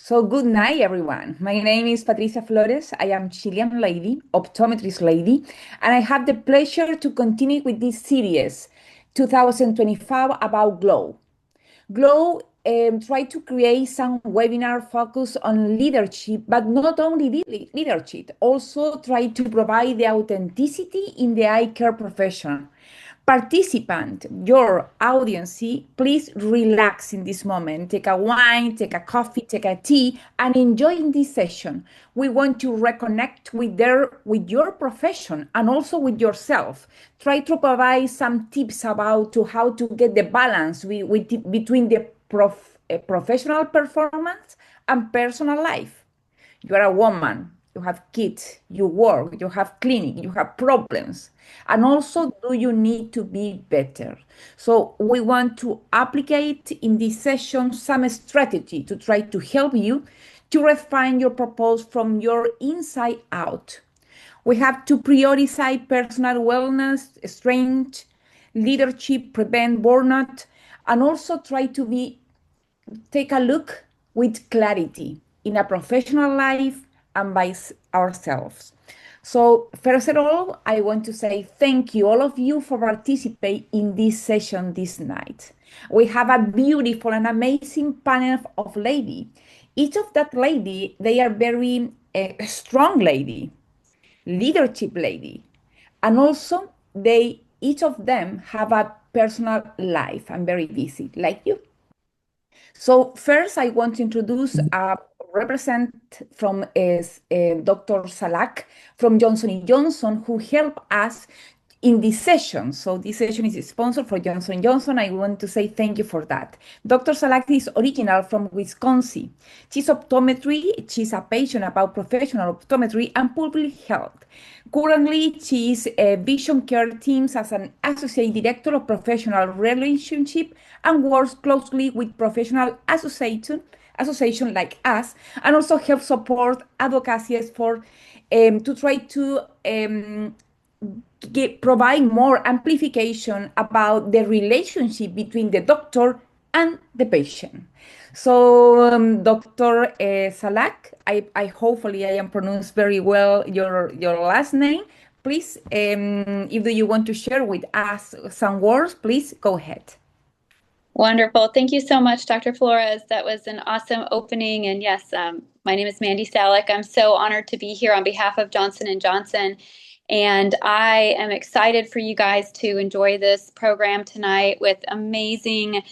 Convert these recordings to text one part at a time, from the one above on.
So good night, everyone. My name is Patricia Flores. I am Chilean lady, optometrist lady, and I have the pleasure to continue with this series, 2025 about Glow. Glow try to create some webinar focus on leadership, but not only leadership, also try to provide the authenticity in the eye care profession. Participant, your audience, please relax in this moment. Take a wine, take a coffee, take a tea, and enjoy in this session. We want to reconnect with your profession and also with yourself. Try to provide some tips about to how to get the balance between the professional performance and personal life. You are a woman, you have kids, you work, you have clinic, you have problems. And also, do you need to be better? So we want to applicate in this session some strategy to try to help you to refine your purpose from your inside out. We have to prioritize personal wellness, strength, leadership, prevent burnout, and also try to take a look with clarity in a professional life and by ourselves. So first of all, I want to say thank you, all of you, for participating in this session this night. We have a beautiful and amazing panel of ladies. Each of that lady, they are very strong lady, leadership lady, and also they each of them have a personal life and very busy, like you. So first, I want to introduce a represent from Dr. Salak from Johnson & Johnson, who helped us in this session. So this session is sponsored for Johnson & Johnson. I want to say thank you for that. Dr. Salak is original from Wisconsin. She's optometry. She's a patient about professional optometry and public health. Currently, she is a Vision Care Teams as an Associate Director of Professional Relationship and works closely with professional association like us, and also help support advocacies for to try to provide more amplification about the relationship between the doctor and the patient. So, Dr. Salak, I hopefully I am pronounced very well your last name. Please, if you want to share with us some words, please go ahead. Wonderful. Thank you so much, Dr. Flores. That was an awesome opening. And yes, my name is Mandy Salek. I'm so honored to be here on behalf of Johnson & Johnson. And I am excited for you guys to enjoy this program tonight with amazing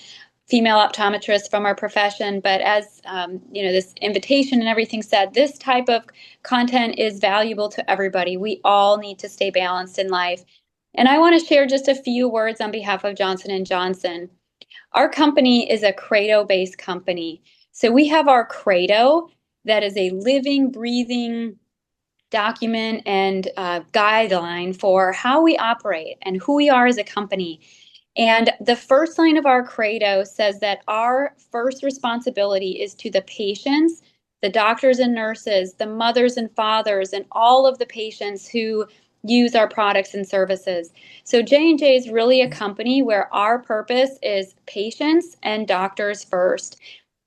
female optometrists from our profession. But as this invitation and everything said, this type of content is valuable to everybody. We all need to stay balanced in life. And I want to share just a few words on behalf of Johnson & Johnson. Our company is a credo-based company. So we have our credo that is a living, breathing document and guideline for how we operate and who we are as a company. And the first line of our credo says that our first responsibility is to the patients, the doctors and nurses, the mothers and fathers, and all of the patients who use our products and services. So J&J is really a company where our purpose is patients and doctors first.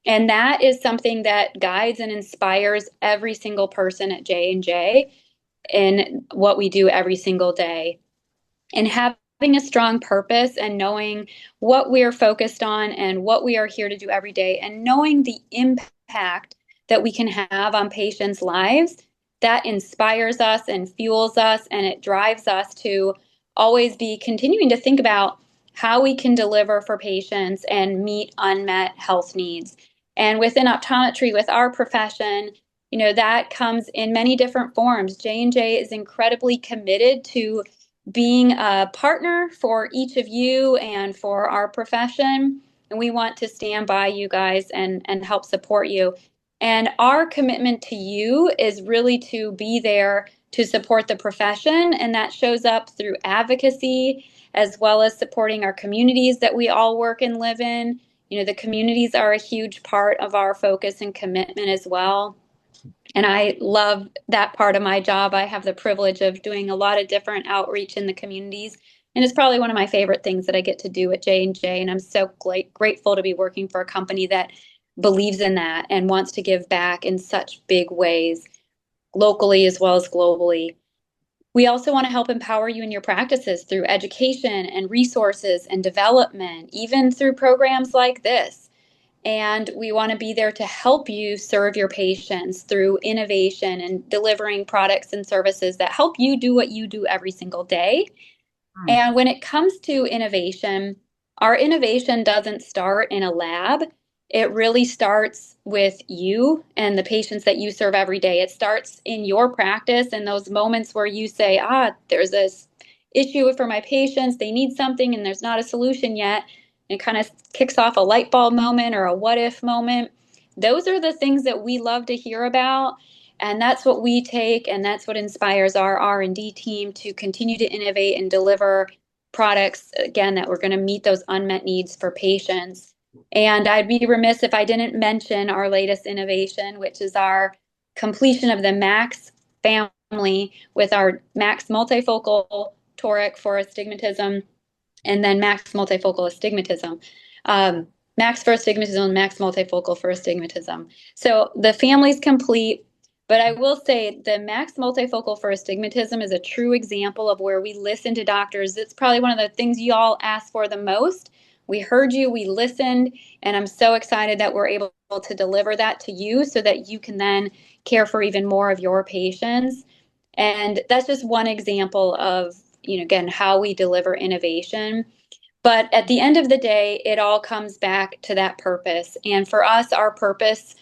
And that is something that guides and inspires every single person at J&J in what we do every single day. And having a strong purpose and knowing what we are focused on and what we are here to do every day, and knowing the impact that we can have on patients' lives, that inspires us and fuels us, and it drives us to always be continuing to think about how we can deliver for patients and meet unmet health needs. And within optometry, with our profession, that comes in many different forms. J&J is incredibly committed to being a partner for each of you and for our profession. And we want to stand by you guys and help support you. And our commitment to you is really to be there to support the profession. And that shows up through advocacy, as well as supporting our communities that we all work and live in. The communities are a huge part of our focus and commitment as well. And I love that part of my job. I have the privilege of doing a lot of different outreach in the communities. And it's probably one of my favorite things that I get to do at J&J. And I'm so grateful to be working for a company that believes in that and wants to give back in such big ways, locally as well as globally. We also want to help empower you in your practices through education and resources and development, even through programs like this. And we want to be there to help you serve your patients through innovation and delivering products and services that help you do what you do every single day. And when it comes to innovation, our innovation doesn't start in a lab. It really starts with you and the patients that you serve every day. It starts in your practice and those moments where you say, there's this issue for my patients. They need something and there's not a solution yet. It kind of kicks off a light bulb moment or a what if moment. Those are the things that we love to hear about. And that's what we take, and that's what inspires our R&D team to continue to innovate and deliver products, again, that we're going to meet those unmet needs for patients. And I'd be remiss if I didn't mention our latest innovation, which is our completion of the MAX family with our MAX multifocal toric for astigmatism, and then MAX multifocal astigmatism. MAX for astigmatism, MAX multifocal for astigmatism. So the family's complete. But I will say the MAX multifocal for astigmatism is a true example of where we listen to doctors. It's probably one of the things you all ask for the most. We heard you, we listened, and I'm so excited that we're able to deliver that to you so that you can then care for even more of your patients. And that's just one example of, again, how we deliver innovation. But at the end of the day, it all comes back to that purpose. And for us, our purpose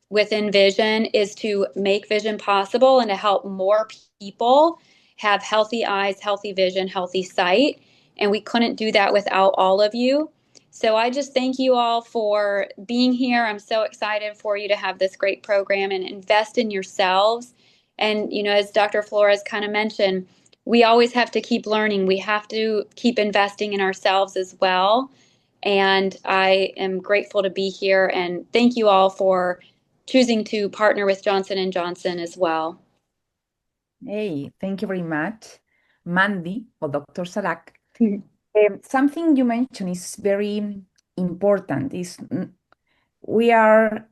within vision is to make vision possible and to help more people have healthy eyes, healthy vision, healthy sight. And we couldn't do that without all of you. So I just thank you all for being here. I'm so excited for you to have this great program and invest in yourselves. And, as Dr. Flores kind of mentioned, we always have to keep learning. We have to keep investing in ourselves as well. And I am grateful to be here. And thank you all for choosing to partner with Johnson & Johnson as well. Hey, thank you very much, Mandy or Dr. Salak. Something you mentioned is very important. We have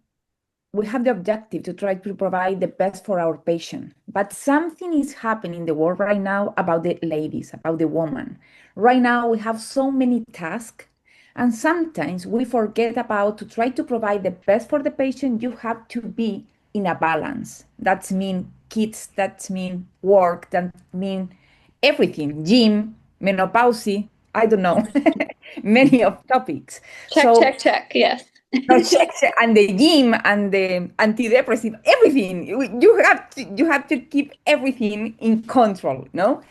the objective to try to provide the best for our patient, but something is happening in the world right now about the ladies, about the woman. Right now, we have so many tasks, and sometimes we forget about to try to provide the best for the patient. You have to be in a balance. That's mean kids, that's mean work, that mean everything, gym, menopause, I don't know, many of topics. Check. Yes. No, check, and the gym and the antidepressive, everything. You have to keep everything in control, no?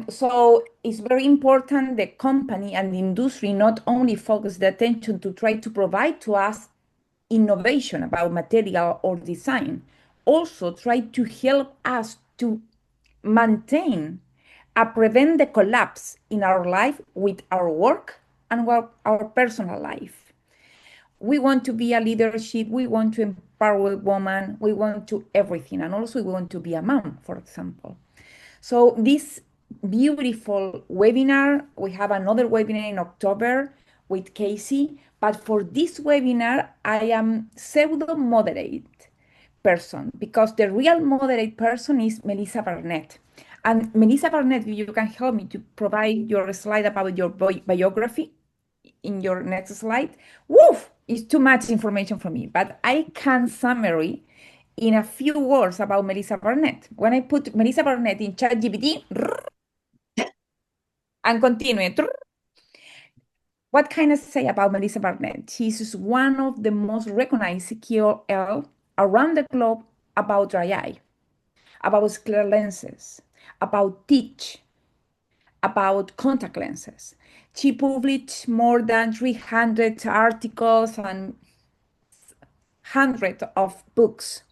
So it's very important the company and the industry not only focus the attention to try to provide to us innovation about material or design, also try to help us to maintain prevent the collapse in our life with our work and our personal life. We want to be a leadership, we want to empower a woman, we want to everything, and also we want to be a mom, for example. So this beautiful webinar, we have another webinar in October with Casey, but for this webinar, I am pseudo moderate person because the real moderate person is Melissa Barnett. And Melissa Barnett, you can help me to provide your slide about your biography in your next slide. Woof! It's too much information for me, but I can summary in a few words about Melissa Barnett. When I put Melissa Barnett in ChatGPT and continue, what can I say about Melissa Barnett? She's one of the most recognized KOL around the globe about dry eye, about clear lenses, about teeth, about contact lenses. She published more than 300 articles and hundreds of books.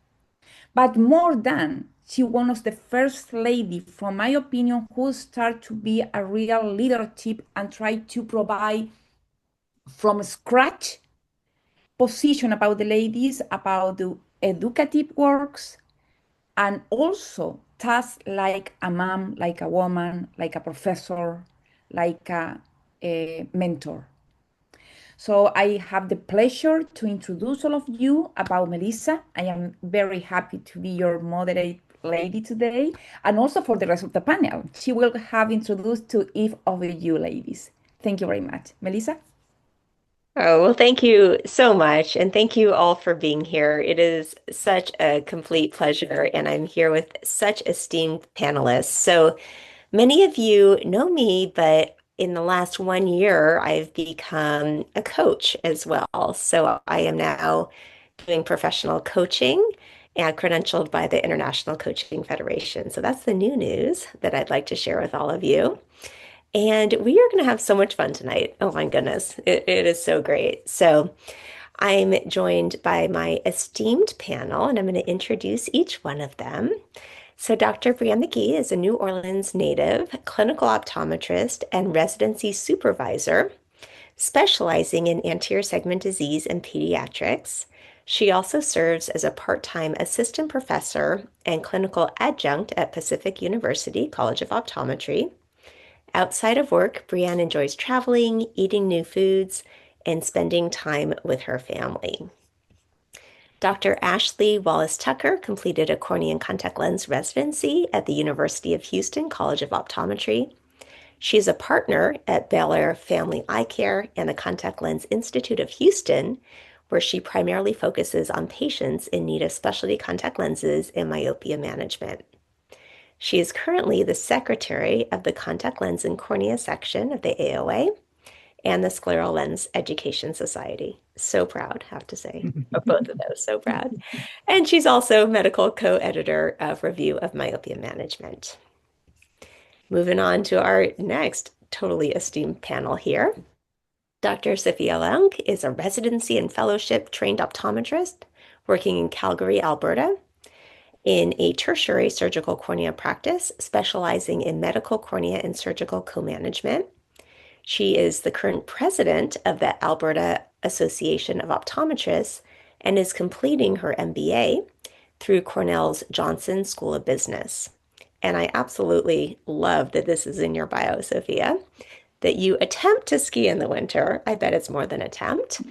But more than, she was the first lady, from my opinion, who started to be a real leadership and tried to provide from scratch position about the ladies, about the educative works, and also tasks like a mom, like a woman, like a professor, like a mentor. So I have the pleasure to introduce all of you about Melissa. I am very happy to be your moderate lady today, and also for the rest of the panel. She will have introduced to each of you ladies. Thank you very much. Melissa? Oh, well, thank you so much. And thank you all for being here. It is such a complete pleasure. And I'm here with such esteemed panelists. So many of you know me, but in the last 1 year, I've become a coach as well. So I am now doing professional coaching and credentialed by the International Coaching Federation. So that's the new news that I'd like to share with all of you. And we are going to have so much fun tonight. Oh my goodness, it is so great. So I'm joined by my esteemed panel, and I'm going to introduce each one of them. So Dr. Breanne McGhee is a New Orleans native, clinical optometrist, and residency supervisor, specializing in anterior segment disease and pediatrics. She also serves as a part-time assistant professor and clinical adjunct at Pacific University College of Optometry. Outside of work, Breanne enjoys traveling, eating new foods, and spending time with her family. Dr. Ashley Wallace Tucker completed a cornea and contact lens residency at the University of Houston College of Optometry. She is a partner at Bel Air Family Eye Care and the Contact Lens Institute of Houston, where she primarily focuses on patients in need of specialty contact lenses and myopia management. She is currently the secretary of the Contact Lens and Cornea section of the AOA and the Scleral Lens Education Society. So proud, have to say, of both of those, so proud. And she's also medical co-editor of Review of Myopia Management. Moving on to our next totally esteemed panel here. Dr. Sophia Leung is a residency and fellowship trained optometrist working in Calgary, Alberta, in a tertiary surgical cornea practice, specializing in medical cornea and surgical co-management. She is the current president of the Alberta Association of Optometrists and is completing her MBA through Cornell's Johnson School of Business. And I absolutely love that this is in your bio, Sophia, that you attempt to ski in the winter. I bet it's more than attempt.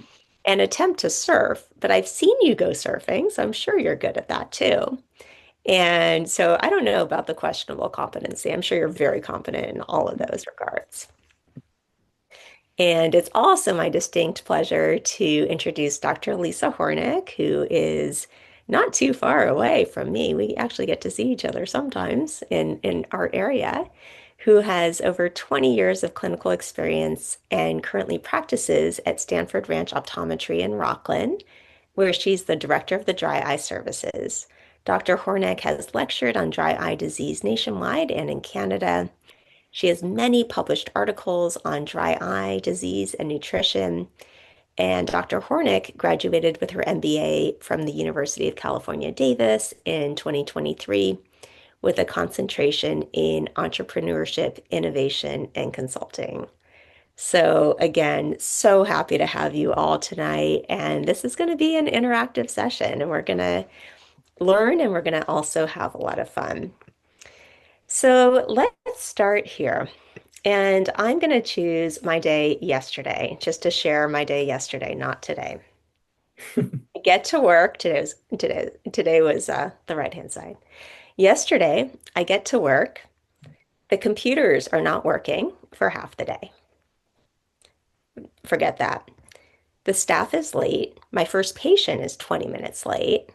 And attempt to surf, but I've seen you go surfing, so I'm sure you're good at that too. And so I don't know about the questionable competency. I'm sure you're very competent in all of those regards. And it's also my distinct pleasure to introduce Dr. Lisa Hornick, who is not too far away from me. We actually get to see each other sometimes in our area, who has over 20 years of clinical experience and currently practices at Stanford Ranch Optometry in Rockland, where she's the director of the dry eye services. Dr. Hornick has lectured on dry eye disease nationwide and in Canada. She has many published articles on dry eye disease and nutrition. And Dr. Hornick graduated with her MBA from the University of California, Davis in 2023 with a concentration in entrepreneurship, innovation, and consulting. So again, so happy to have you all tonight. And this is going to be an interactive session, and we're going to learn and we're going to also have a lot of fun. So let's start here. And I'm going to choose my day yesterday, just to share my day yesterday, not today. I get to work. Today was the right-hand side. Yesterday, I get to work. The computers are not working for half the day. Forget that. The staff is late. My first patient is 20 minutes late.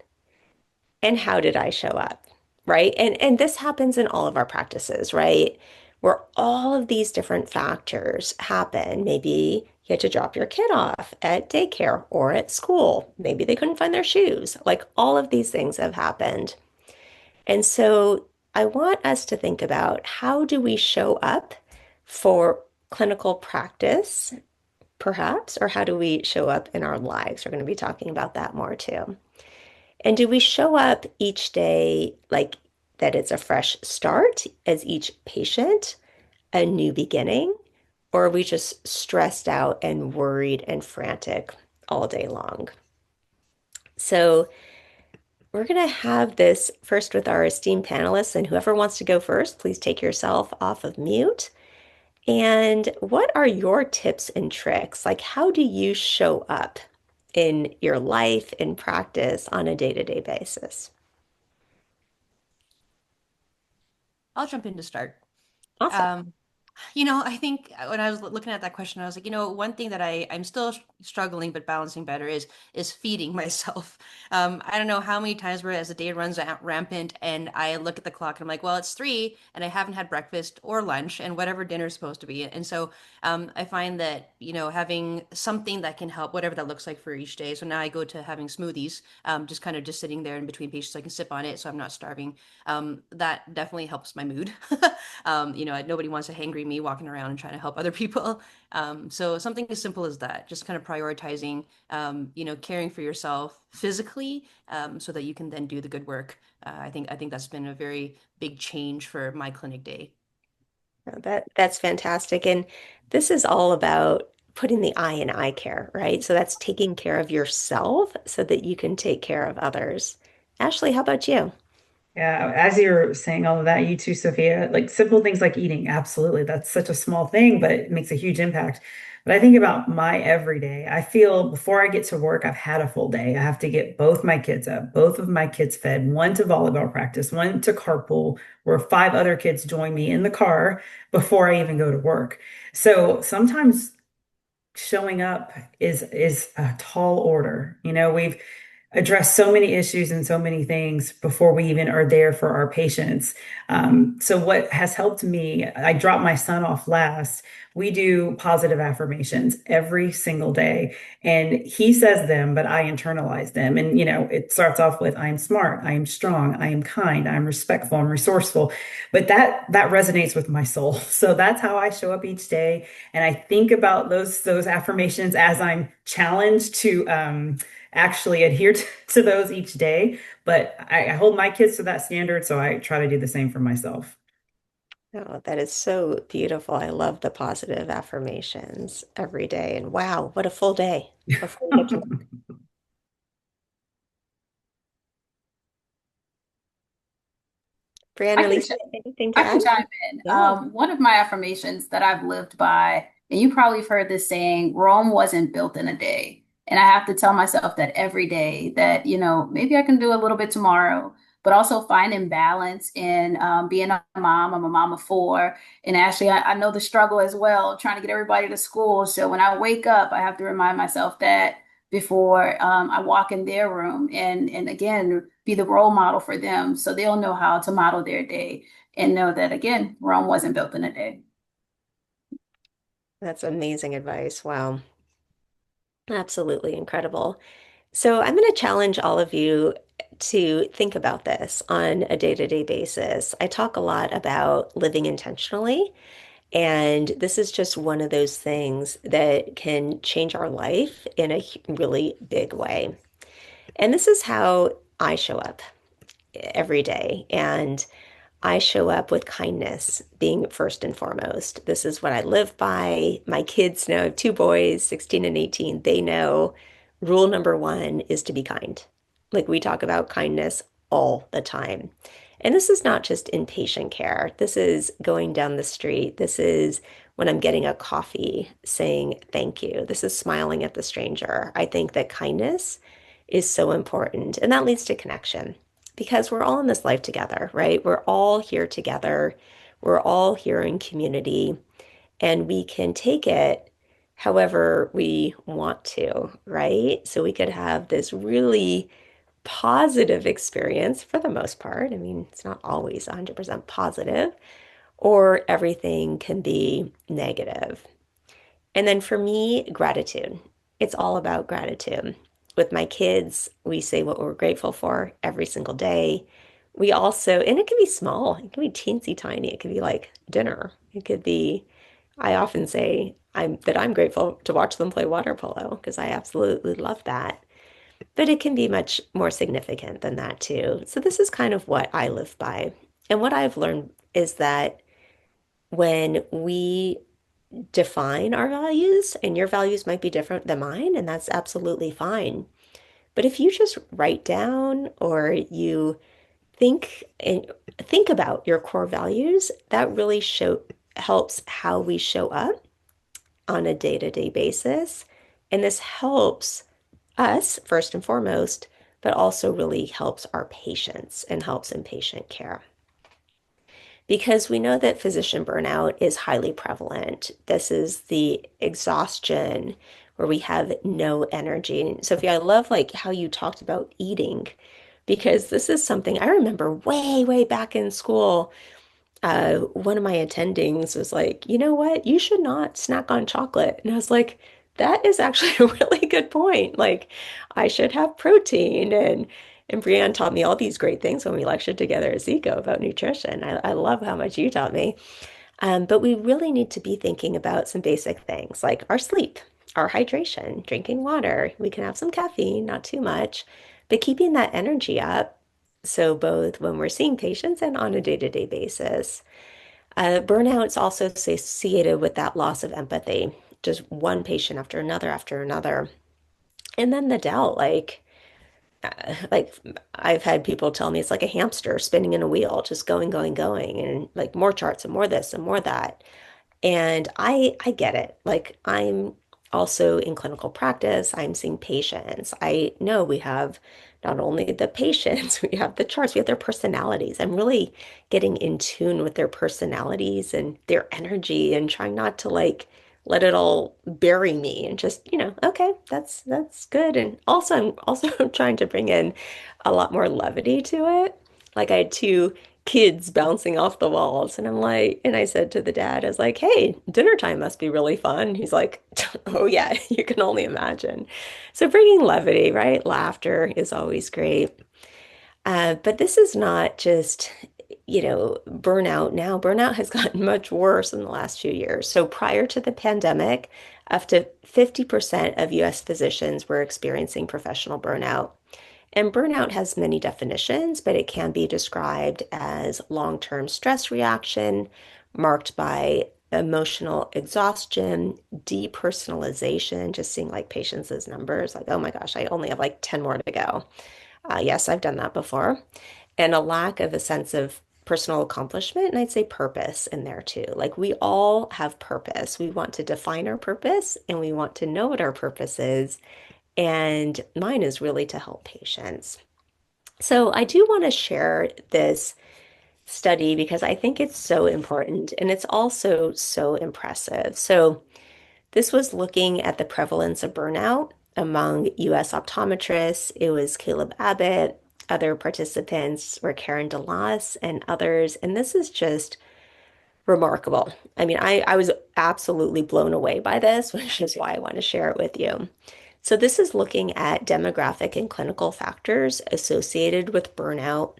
And how did I show up? Right? And this happens in all of our practices, right? Where all of these different factors happen. Maybe you had to drop your kid off at daycare or at school. Maybe they couldn't find their shoes. Like all of these things have happened. And so I want us to think about, how do we show up for clinical practice, perhaps, or how do we show up in our lives? We're going to be talking about that more too. And do we show up each day like that it's a fresh start as each patient, a new beginning, or are we just stressed out and worried and frantic all day long? So we're going to have this first with our esteemed panelists, and whoever wants to go first, please take yourself off of mute. And what are your tips and tricks? Like, how do you show up in your life, in practice on a day-to-day basis? I'll jump in to start. Awesome. Um, I think when I was looking at that question, I was like, one thing that I'm still struggling but balancing better is feeding myself. I don't know how many times where as the day runs rampant and I look at the clock and I'm like, well, it's 3 and I haven't had breakfast or lunch and whatever dinner's supposed to be. And so I find that, having something that can help, whatever that looks like for each day. So now I go to having smoothies, just kind of just sitting there in between patients so I can sip on it so I'm not starving. That definitely helps my mood. Nobody wants a hangry me walking around and trying to help other people. So something as simple as that, just kind of prioritizing, caring for yourself physically, so that you can then do the good work. I think that's been a very big change for my clinic day. That's fantastic. And this is all about putting the I in eye care, right? So that's taking care of yourself so that you can take care of others. Ashley, how about you? Yeah, as you're saying all of that, you too, Sophia, like simple things like eating, absolutely. That's such a small thing, but it makes a huge impact. But I think about my everyday. I feel before I get to work, I've had a full day. I have to get both my kids up, both of my kids fed, one to volleyball practice, one to carpool, where 5 other kids join me in the car before I even go to work. So sometimes showing up is a tall order. We've addressed so many issues and so many things before we even are there for our patients. So what has helped me, I drop my son off last. We do positive affirmations every single day, and he says them, but I internalize them. And it starts off with, I am smart, I am strong, I am kind, I'm respectful, I'm resourceful. But that resonates with my soul. So that's how I show up each day. And I think about those affirmations as I'm challenged to actually adhere to those each day. But I hold my kids to that standard, so I try to do the same for myself. Oh, that is so beautiful. I love the positive affirmations every day. And wow, what a full day before we get to Breanne I or can Lisa, ch- anything to I can add? chime in. Yeah. One of my affirmations that I've lived by, and you probably have heard this saying, Rome wasn't built in a day. And I have to tell myself that every day that, maybe I can do a little bit tomorrow, but also finding balance in being a mom. I'm a mom of 4. And actually, I know the struggle as well, trying to get everybody to school. So when I wake up, I have to remind myself that before I walk in their room and again be the role model for them so they'll know how to model their day and know that again Rome wasn't built in a day. That's amazing advice. Wow. Absolutely incredible. So I'm going to challenge all of you to think about this on a day-to-day basis. I talk a lot about living intentionally, and this is just one of those things that can change our life in a really big way. And this is how I show up every day. And I show up with kindness being first and foremost. This is what I live by. My kids know, I have 2 boys, 16 and 18. They know rule number 1 is to be kind. Like we talk about kindness all the time. And this is not just inpatient care. This is going down the street. This is when I'm getting a coffee saying thank you. This is smiling at the stranger. I think that kindness is so important. And that leads to connection because we're all in this life together, right? We're all here together. We're all here in community, and we can take it however we want to, right? So we could have this really positive experience for the most part. I mean, it's not always 100% positive, or everything can be negative. And then for me, gratitude. It's all about gratitude. With my kids, we say what we're grateful for every single day. We also, and it can be small, it can be teensy tiny. It could be like dinner. It could be, I often say I'm grateful to watch them play water polo because I absolutely love that. But it can be much more significant than that too. So this is kind of what I live by. And what I've learned is that when we define our values, and your values might be different than mine, and that's absolutely fine. But if you just write down or you think and think about your core values, that really helps how we show up on a day-to-day basis. And this helps us first and foremost, but also really helps our patients and helps in patient care. Because we know that physician burnout is highly prevalent. This is the exhaustion where we have no energy. And Sophia, I love like how you talked about eating because this is something I remember way, way back in school. One of my attendings was like, you know what? You should not snack on chocolate. And I was like, that is actually a really good point. Like, I should have protein. And Breanne taught me all these great things when we lectured together at Zico about nutrition. I love how much you taught me. But we really need to be thinking about some basic things like our sleep, our hydration, drinking water. We can have some caffeine, not too much, but keeping that energy up. So both when we're seeing patients and on a day-to-day basis. Burnout is also associated with that loss of empathy, just one patient after another after another. And then the doubt, like I've had people tell me it's like a hamster spinning in a wheel, just going, going, going, and like more charts and more this and more that. And I get it. Like I'm also in clinical practice, I'm seeing patients. I know we have not only the patients, we have the charts, we have their personalities. I'm really getting in tune with their personalities and their energy and trying not to like let it all bury me and just, okay, that's good. And also I'm also trying to bring in a lot more levity to it. Like I had two kids bouncing off the walls. And I'm like, and I said to the dad, I was like, hey, dinner time must be really fun. He's like, oh, yeah, you can only imagine. So bringing levity, right? Laughter is always great. But this is not just, burnout now. Burnout has gotten much worse in the last few years. So prior to the pandemic, up to 50% of US physicians were experiencing professional burnout. And burnout has many definitions, but it can be described as long-term stress reaction marked by emotional exhaustion, depersonalization, just seeing like patients as numbers, like, oh my gosh, I only have like 10 more to go. Yes, I've done that before. And a lack of a sense of personal accomplishment, and I'd say purpose in there too. Like we all have purpose. We want to define our purpose and we want to know what our purpose is. And mine is really to help patients. So I do want to share this study because I think it's so important and it's also so impressive. So this was looking at the prevalence of burnout among US optometrists. It was Caleb Abbott, other participants were Karen DeLoss and others. And this is just remarkable. I mean, I was absolutely blown away by this, which is why I want to share it with you. So this is looking at demographic and clinical factors associated with burnout.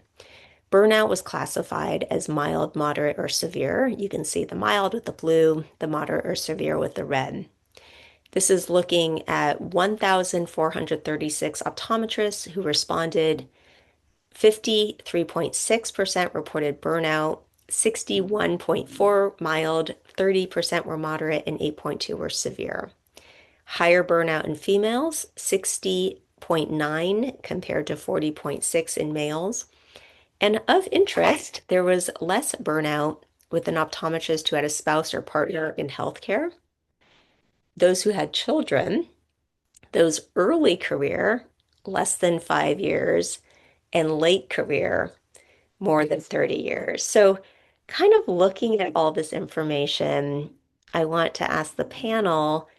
Burnout was classified as mild, moderate, or severe. You can see the mild with the blue, the moderate or severe with the red. This is looking at 1,436 optometrists who responded. 53.6% reported burnout, 61.4 mild, 30% were moderate, and 8.2 were severe. Higher burnout in females, 60.9 compared to 40.6 in males. And of interest, there was less burnout with an optometrist who had a spouse or partner in healthcare. Those who had children, those early career, less than 5 years, and late career, more than 30 years. So, kind of looking at all this information, I want to ask the panel,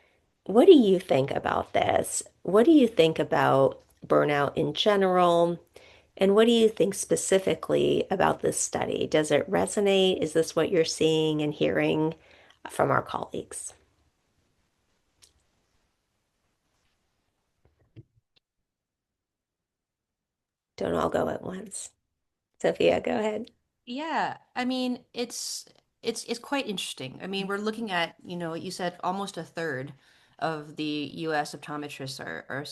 what do you think about this? What do you think about burnout in general? And what do you think specifically about this study? Does it resonate? Is this what you're seeing and hearing from our colleagues? Don't all go at once. Sophia, go ahead. Yeah, I mean, it's quite interesting. I mean, we're looking at, you said almost a third of the US optometrists are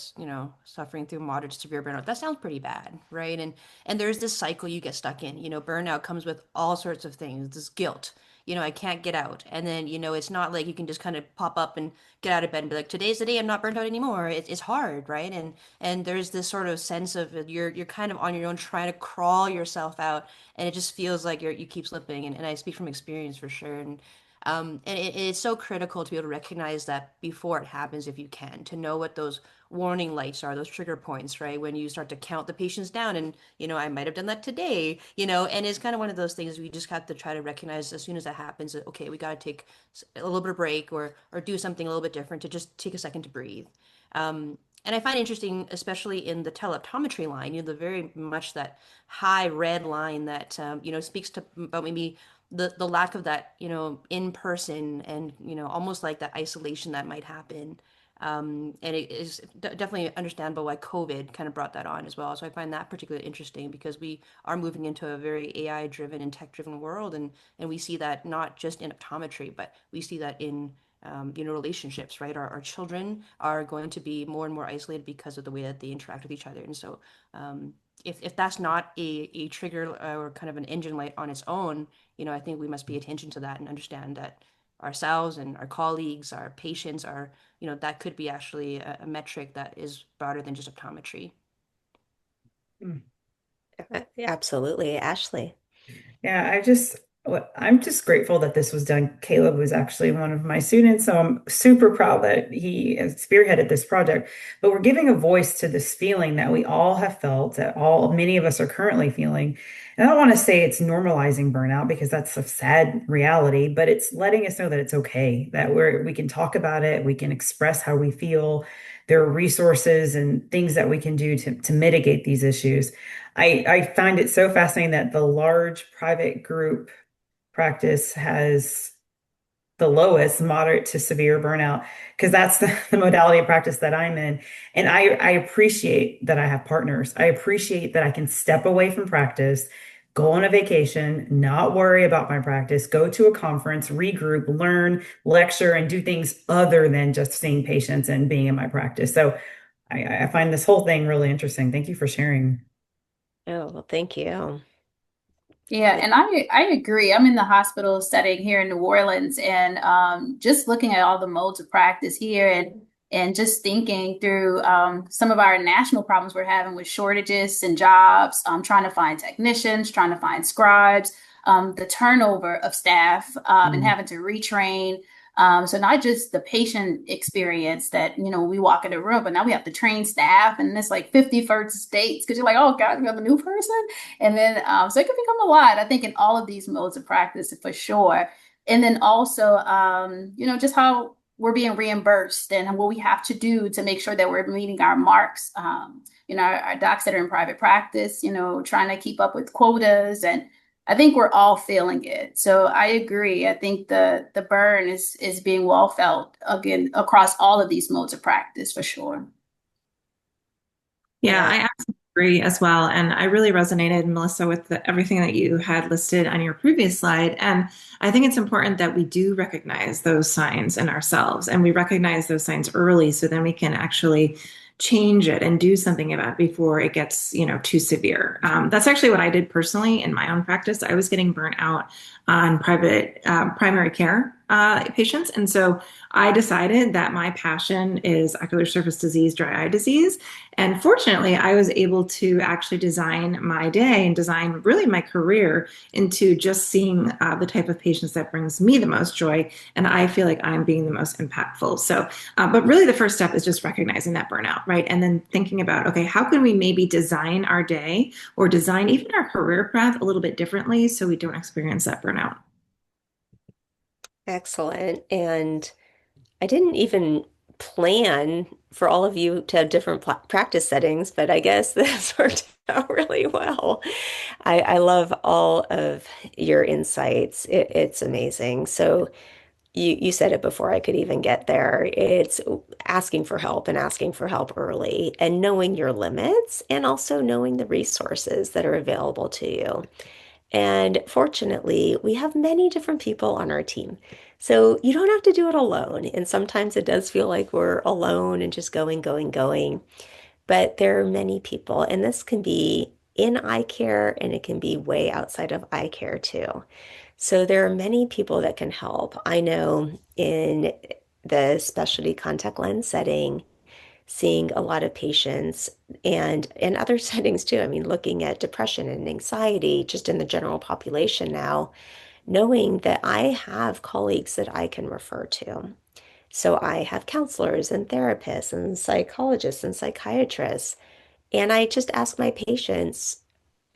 suffering through moderate to severe burnout. That sounds pretty bad, right? And there's this cycle you get stuck in. Burnout comes with all sorts of things. This guilt. I can't get out. And then, it's not like you can just kind of pop up and get out of bed and be like, today's the day I'm not burnt out anymore. It's hard, right? And there's this sort of sense of you're kind of on your own trying to crawl yourself out and it just feels like you keep slipping and I speak from experience for sure. And And it's so critical to be able to recognize that before it happens, if you can, to know what those warning lights are, those trigger points, right? When you start to count the patients down and, I might have done that today, and it's kind of one of those things we just have to try to recognize as soon as that happens that, okay, we got to take a little bit of break or do something a little bit different to just take a second to breathe. And I find interesting, especially in the teleoptometry line, the very much that high red line that, speaks to about maybe the lack of that, in person and, almost like that isolation that might happen. And it is definitely understandable why COVID kind of brought that on as well. So I find that particularly interesting because we are moving into a very AI driven and tech driven world. And we see that not just in optometry, but we see that in relationships, right? Our children are going to be more and more isolated because of the way that they interact with each other. And so, if that's not a trigger or kind of an engine light on its own, I think we must pay attention to that and understand that ourselves and our colleagues, our patients are, that could be actually a metric that is broader than just optometry. Mm. Absolutely, Ashley. Yeah, I'm just grateful that this was done. Caleb was actually one of my students, so I'm super proud that he has spearheaded this project. But we're giving a voice to this feeling that we all have felt, that many of us are currently feeling. And I don't want to say it's normalizing burnout because that's a sad reality, but it's letting us know that it's okay, that we can talk about it, we can express how we feel. There are resources and things that we can do to mitigate these issues. I find it so fascinating that the large private group practice has the lowest moderate to severe burnout because that's the modality of practice that I'm in. And I appreciate that I have partners. I appreciate that I can step away from practice, go on a vacation, not worry about my practice, go to a conference, regroup, learn, lecture, and do things other than just seeing patients and being in my practice. So I find this whole thing really interesting. Thank you for sharing. Oh, well, thank you. Yeah, and I agree. I'm in the hospital setting here in New Orleans, and just looking at all the modes of practice here, and just thinking through some of our national problems we're having with shortages and jobs, trying to find technicians, trying to find scribes, the turnover of staff, and having to retrain. So not just the patient experience that, we walk in the room, but now we have to train staff and it's like 50 first dates because you're like, oh God, we have a new person. And then, so it can become a lot, I think, in all of these modes of practice for sure. And then also, just how we're being reimbursed and what we have to do to make sure that we're meeting our marks. Our docs that are in private practice, trying to keep up with quotas, and I think we're all feeling it. So I agree. I think the burn is being well felt again across all of these modes of practice for sure. Yeah, I absolutely agree as well. And I really resonated, Melissa, with everything that you had listed on your previous slide. And I think it's important that we do recognize those signs in ourselves and we recognize those signs early so then we can actually change it and do something about it before it gets, too severe. That's actually what I did personally in my own practice. I was getting burnt out on private primary care patients. And so I decided that my passion is ocular surface disease, dry eye disease. And fortunately, I was able to actually design my day and design really my career into just seeing the type of patients that brings me the most joy. And I feel like I'm being the most impactful. So, but really the first step is just recognizing that burnout, right? And then thinking about, okay, how can we maybe design our day or design even our career path a little bit differently so we don't experience that burnout? Excellent. And I didn't even plan for all of you to have different practice settings, but I guess this worked out really well. I love all of your insights. It's amazing. So you said it before I could even get there. It's asking for help and asking for help early and knowing your limits and also knowing the resources that are available to you. And fortunately, we have many different people on our team. So you don't have to do it alone. And sometimes it does feel like we're alone and just going, going, going. But there are many people, and this can be in eye care and it can be way outside of eye care too. So there are many people that can help. I know in the specialty contact lens setting, seeing a lot of patients and in other settings too. I mean, looking at depression and anxiety just in the general population now, knowing that I have colleagues that I can refer to. So I have counselors and therapists and psychologists and psychiatrists. And I just ask my patients,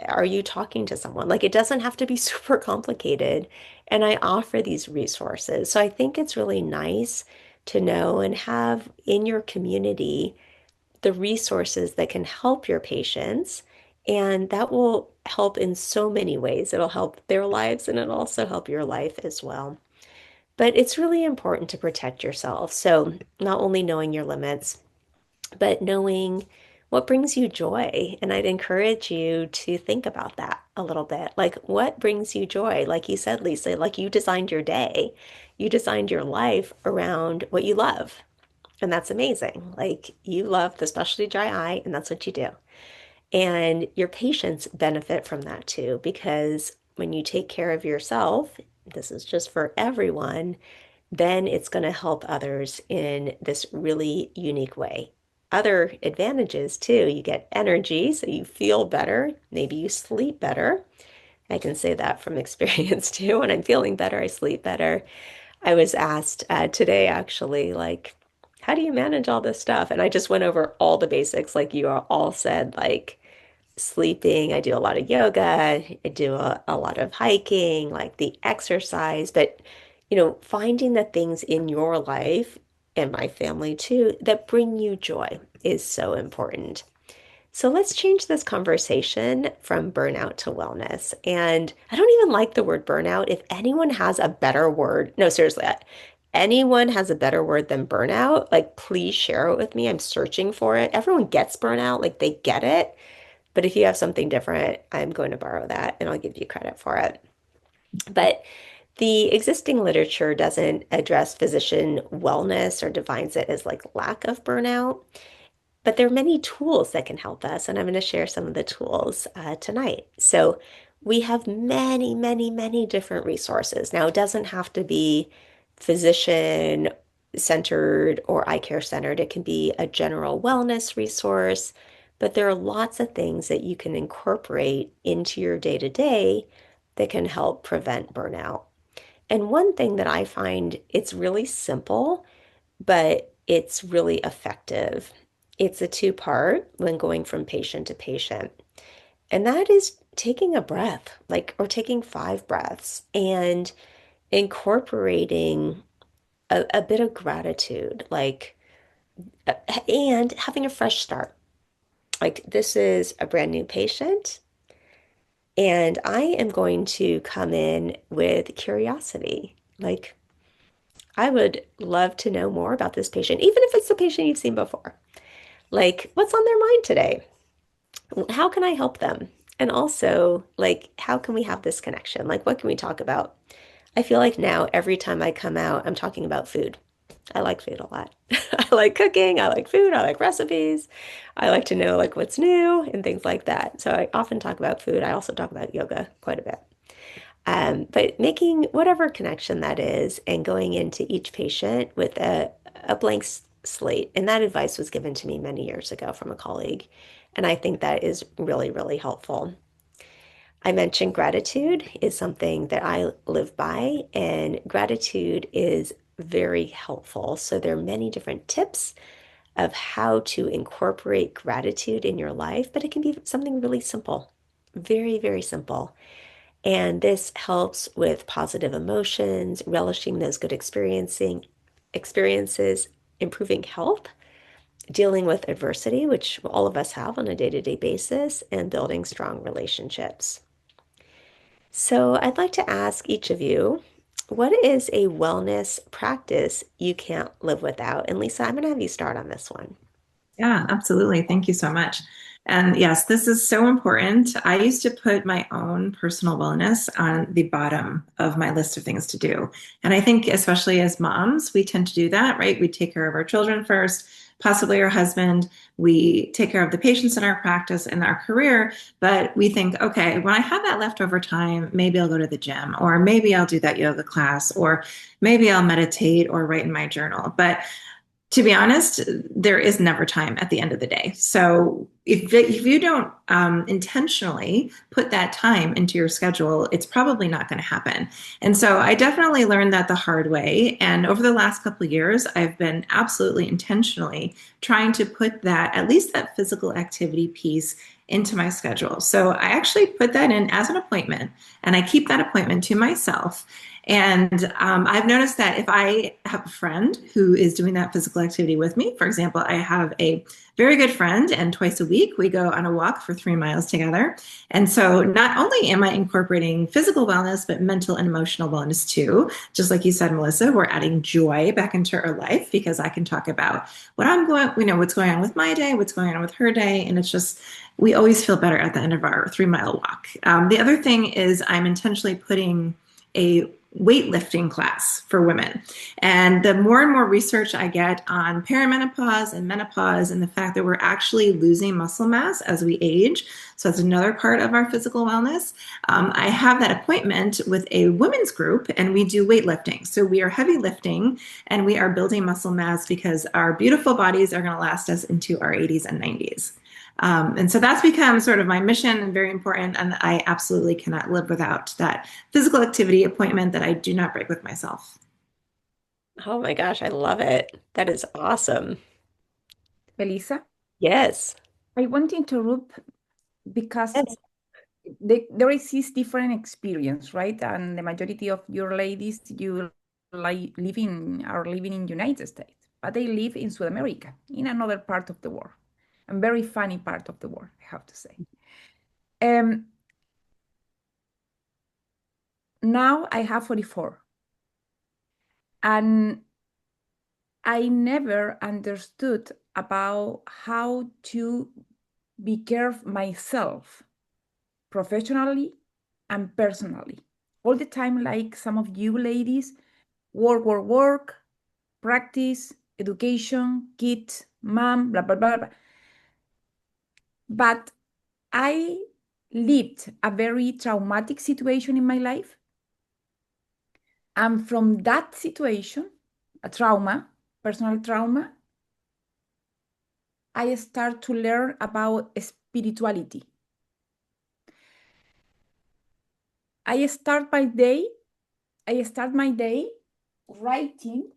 are you talking to someone? Like, it doesn't have to be super complicated. And I offer these resources. So I think it's really nice to know and have in your community the resources that can help your patients. And that will help in so many ways. It'll help their lives and it'll also help your life as well. But it's really important to protect yourself. So, not only knowing your limits, but knowing what brings you joy. And I'd encourage you to think about that a little bit. Like, what brings you joy? Like you said, Lisa, like you designed your day, you designed your life around what you love. And that's amazing. Like, you love the specialty dry eye, and that's what you do. And your patients benefit from that too, because when you take care of yourself, this is just for everyone, then it's going to help others in this really unique way. Other advantages too, you get energy, so you feel better. Maybe you sleep better. I can say that from experience too. When I'm feeling better, I sleep better. I was asked today, actually, like, how do you manage all this stuff? And I just went over all the basics, like you all said, like sleeping. I do a lot of yoga. I do a lot of hiking, like the exercise. But, finding the things in your life and my family too that bring you joy is so important. So let's change this conversation from burnout to wellness. And I don't even like the word burnout. If anyone has a better word, no, seriously, anyone has a better word than burnout, like please share it with me. I'm searching for it. Everyone gets burnout, like they get it. But if you have something different, I'm going to borrow that and I'll give you credit for it. But the existing literature doesn't address physician wellness or defines it as like lack of burnout. But there are many tools that can help us, and I'm going to share some of the tools tonight. So we have many, many, many different resources. Now, it doesn't have to be physician centered or eye care centered. It can be a general wellness resource, but there are lots of things that you can incorporate into your day-to-day that can help prevent burnout. And one thing that I find, it's really simple, but it's really effective. It's a two-part when going from patient to patient. And that is taking a breath, like, or taking 5 breaths and incorporating a bit of gratitude, like, and having a fresh start. Like, this is a brand new patient, and I am going to come in with curiosity. Like, I would love to know more about this patient, even if it's the patient you've seen before. Like, what's on their mind today? How can I help them? And also, like, how can we have this connection? Like, what can we talk about? I feel like now every time I come out, I'm talking about food. I like food a lot. I like cooking. I like food. I like recipes. I like to know like what's new and things like that. So I often talk about food. I also talk about yoga quite a bit. But making whatever connection that is and going into each patient with a blank slate. And that advice was given to me many years ago from a colleague. And I think that is really, really helpful. I mentioned gratitude is something that I live by, and gratitude is very helpful. So there are many different tips of how to incorporate gratitude in your life, but it can be something really simple, very, very simple. And this helps with positive emotions, relishing those good experiences, improving health, dealing with adversity, which all of us have on a day-to-day basis, and building strong relationships. So I'd like to ask each of you, what is a wellness practice you can't live without? And Lisa, I'm going to have you start on this one. Yeah, absolutely. Thank you so much. And yes, this is so important. I used to put my own personal wellness on the bottom of my list of things to do. And I think especially as moms, we tend to do that, right? We take care of our children first, possibly our husband. We take care of the patients in our practice and our career, but we think, okay, when I have that leftover time, maybe I'll go to the gym, or maybe I'll do that yoga class, or maybe I'll meditate or write in my journal. But To be honest, there is never time at the end of the day. So if you don't intentionally put that time into your schedule, it's probably not going to happen. And so I definitely learned that the hard way. And over the last couple of years, I've been absolutely intentionally trying to put that, at least that physical activity piece, into my schedule. So I actually put that in as an appointment, and I keep that appointment to myself. And I've noticed that if I have a friend who is doing that physical activity with me, for example, I have a very good friend, and twice a week we go on a walk for 3 miles together. And so not only am I incorporating physical wellness, but mental and emotional wellness too. Just like you said, Melissa, we're adding joy back into our life because I can talk about what's going on with my day, what's going on with her day. And it's just, we always feel better at the end of our 3 mile walk. The other thing is I'm intentionally putting a weightlifting class for women. And the more and more research I get on perimenopause and menopause and the fact that we're actually losing muscle mass as we age, so that's another part of our physical wellness. I have that appointment with a women's group and we do weightlifting. So we are heavy lifting and we are building muscle mass because our beautiful bodies are going to last us into our 80s and 90s. And so that's become sort of my mission and very important. And I absolutely cannot live without that physical activity appointment that I do not break with myself. Oh my gosh, I love it. That is awesome. Melissa, Yes. I want to interrupt because Yes. there is this different experience, right? And the majority of your ladies, you are living in United States, but they live in South America, in another part of the world, a very funny part of the world, I have to say. Now I have 44, and I never understood about how to be care of myself professionally and personally. All the time, like some of you ladies, work, practice, education, kids, mom, blah, blah, blah, blah. But I lived a very traumatic situation in my life. And from that situation, a trauma, personal trauma, I start to learn about spirituality. I start my day writing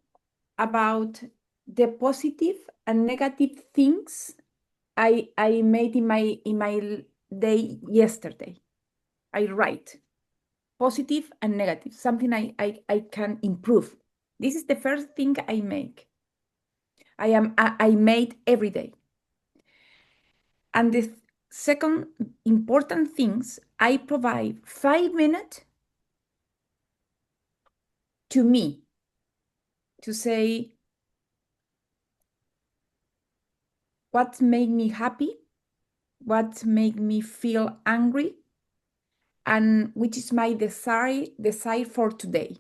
about the positive and negative things I made in my day yesterday. I write positive and negative, something I can improve. This is the first thing I make. I made every day. And the second important things, I provide 5 minutes to me to say what made me happy, what made me feel angry, and which is my desire for today.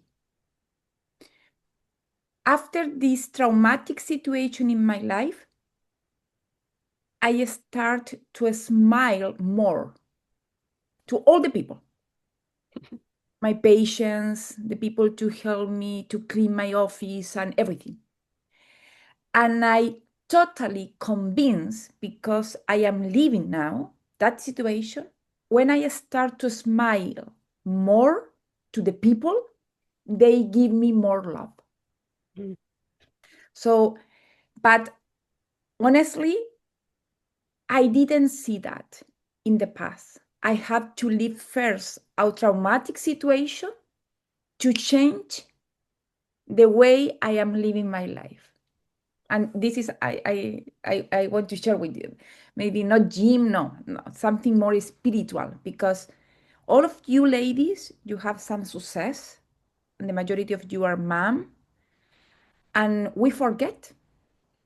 After this traumatic situation in my life, I start to smile more to all the people, my patients, the people to help me to clean my office and everything. And I totally convinced, because I am living now that situation, when I start to smile more to the people, they give me more love. Mm. So, but honestly, I didn't see that in the past. I had to live first a traumatic situation to change the way I am living my life. And this is I want to share with you. Maybe not gym, no, something more spiritual, because all of you ladies, you have some success, and the majority of you are mom, and we forget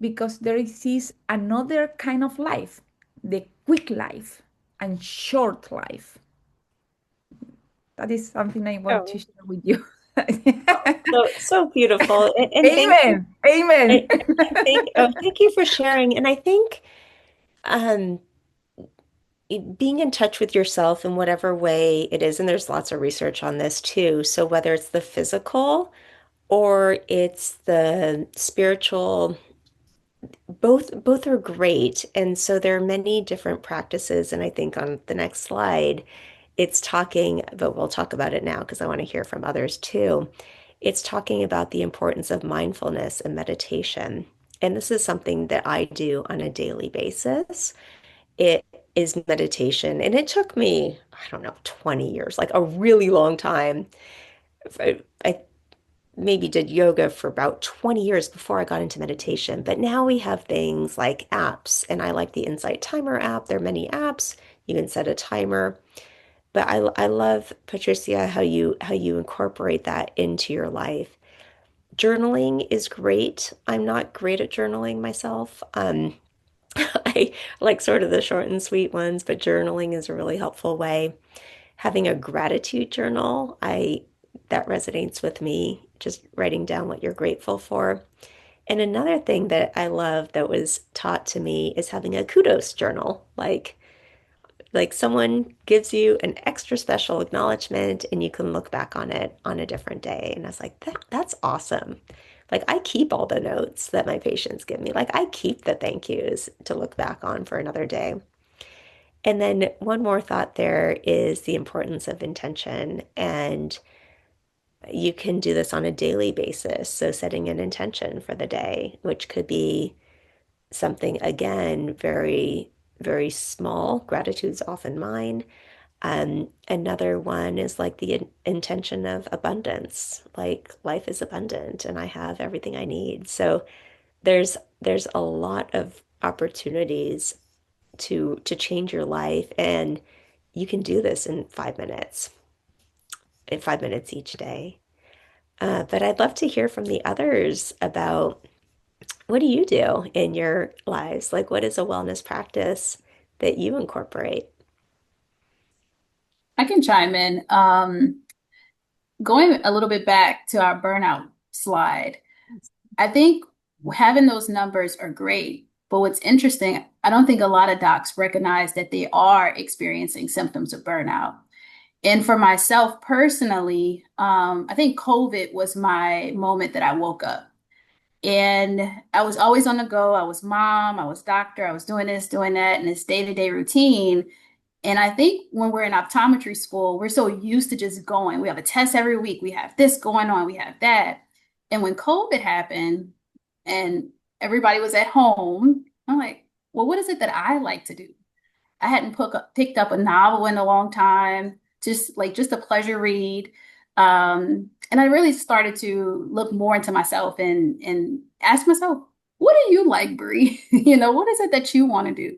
because there is this another kind of life, the quick life and short life. That is something I want to Oh, share with you. so beautiful. And thank you. Amen. Thank you for sharing. And I think um, being in touch with yourself in whatever way it is, and there's lots of research on this too. So whether it's the physical or it's the spiritual both are great. And so there are many different practices. And I think on the next slide, it's talking, but we'll talk about it now because I want to hear from others too. It's talking about the importance of mindfulness and meditation. And this is something that I do on a daily basis. It is meditation. And it took me, I don't know, 20 years, like a really long time. I maybe did yoga for about 20 years before I got into meditation. But now we have things like apps, and I like the Insight Timer app. There are many apps. You can set a timer. But I love, Patricia, how you incorporate that into your life. Journaling is great. I'm not great at journaling myself. I like sort of the short and sweet ones, but journaling is a really helpful way. Having a gratitude journal, I that resonates with me, just writing down what you're grateful for. And another thing that I love that was taught to me is having a kudos journal. Like someone gives you an extra special acknowledgement and you can look back on it on a different day. And I was like, that's awesome. Like I keep all the notes that my patients give me. Like I keep the thank yous to look back on for another day. And then one more thought there is the importance of intention. And you can do this on a daily basis. So setting an intention for the day, which could be something, again, very, very small. Gratitude's often mine. Another one is like the intention of abundance, like life is abundant and I have everything I need. So there's a lot of opportunities to change your life, and you can do this in 5 minutes each day. But I'd love to hear from the others about what do you do in your lives? Like, what is a wellness practice that you incorporate? I can chime in. Going a little bit back to our burnout slide, I think having those numbers are great. But what's interesting, I don't think a lot of docs recognize that they are experiencing symptoms of burnout. And for myself personally, I think COVID was my moment that I woke up. And I was always on the go. I was mom, I was doctor, I was doing this, doing that, and this day-to-day routine. And I think when we're in optometry school, we're so used to just going. We have a test every week. We have this going on. We have that. And when COVID happened and everybody was at home, I'm like, well, what is it that I like to do? I hadn't picked up a novel in a long time, just a pleasure read. And I really started to look more into myself and ask myself, what do you like, Bree? What is it that you want to do?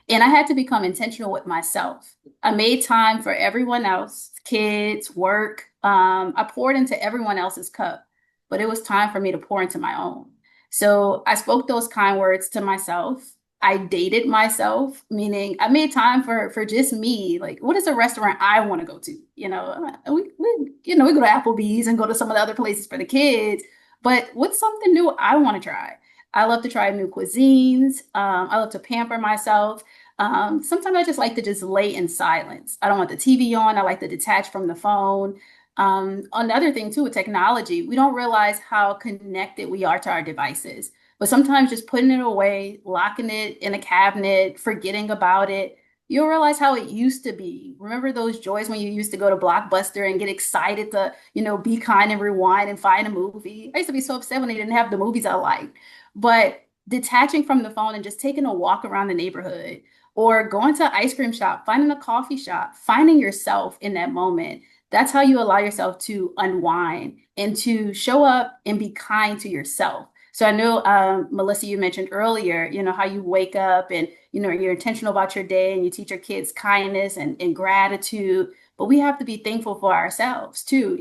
And I had to become intentional with myself. I made time for everyone else, kids, work. I poured into everyone else's cup, but it was time for me to pour into my own. So I spoke those kind words to myself. I dated myself, meaning I made time for just me. Like, what is a restaurant I want to go to? We go to Applebee's and go to some of the other places for the kids. But what's something new I want to try? I love to try new cuisines. I love to pamper myself. Sometimes I just like to just lay in silence. I don't want the TV on. I like to detach from the phone. Another thing too with technology, we don't realize how connected we are to our devices. But sometimes just putting it away, locking it in a cabinet, forgetting about it, you'll realize how it used to be. Remember those joys when you used to go to Blockbuster and get excited to, be kind and rewind and find a movie? I used to be so upset when they didn't have the movies I liked. But detaching from the phone and just taking a walk around the neighborhood or going to an ice cream shop, finding a coffee shop, finding yourself in that moment. That's how you allow yourself to unwind and to show up and be kind to yourself. So I know, Melissa, you mentioned earlier, how you wake up and, you're intentional about your day and you teach your kids kindness and gratitude. But we have to be thankful for ourselves too,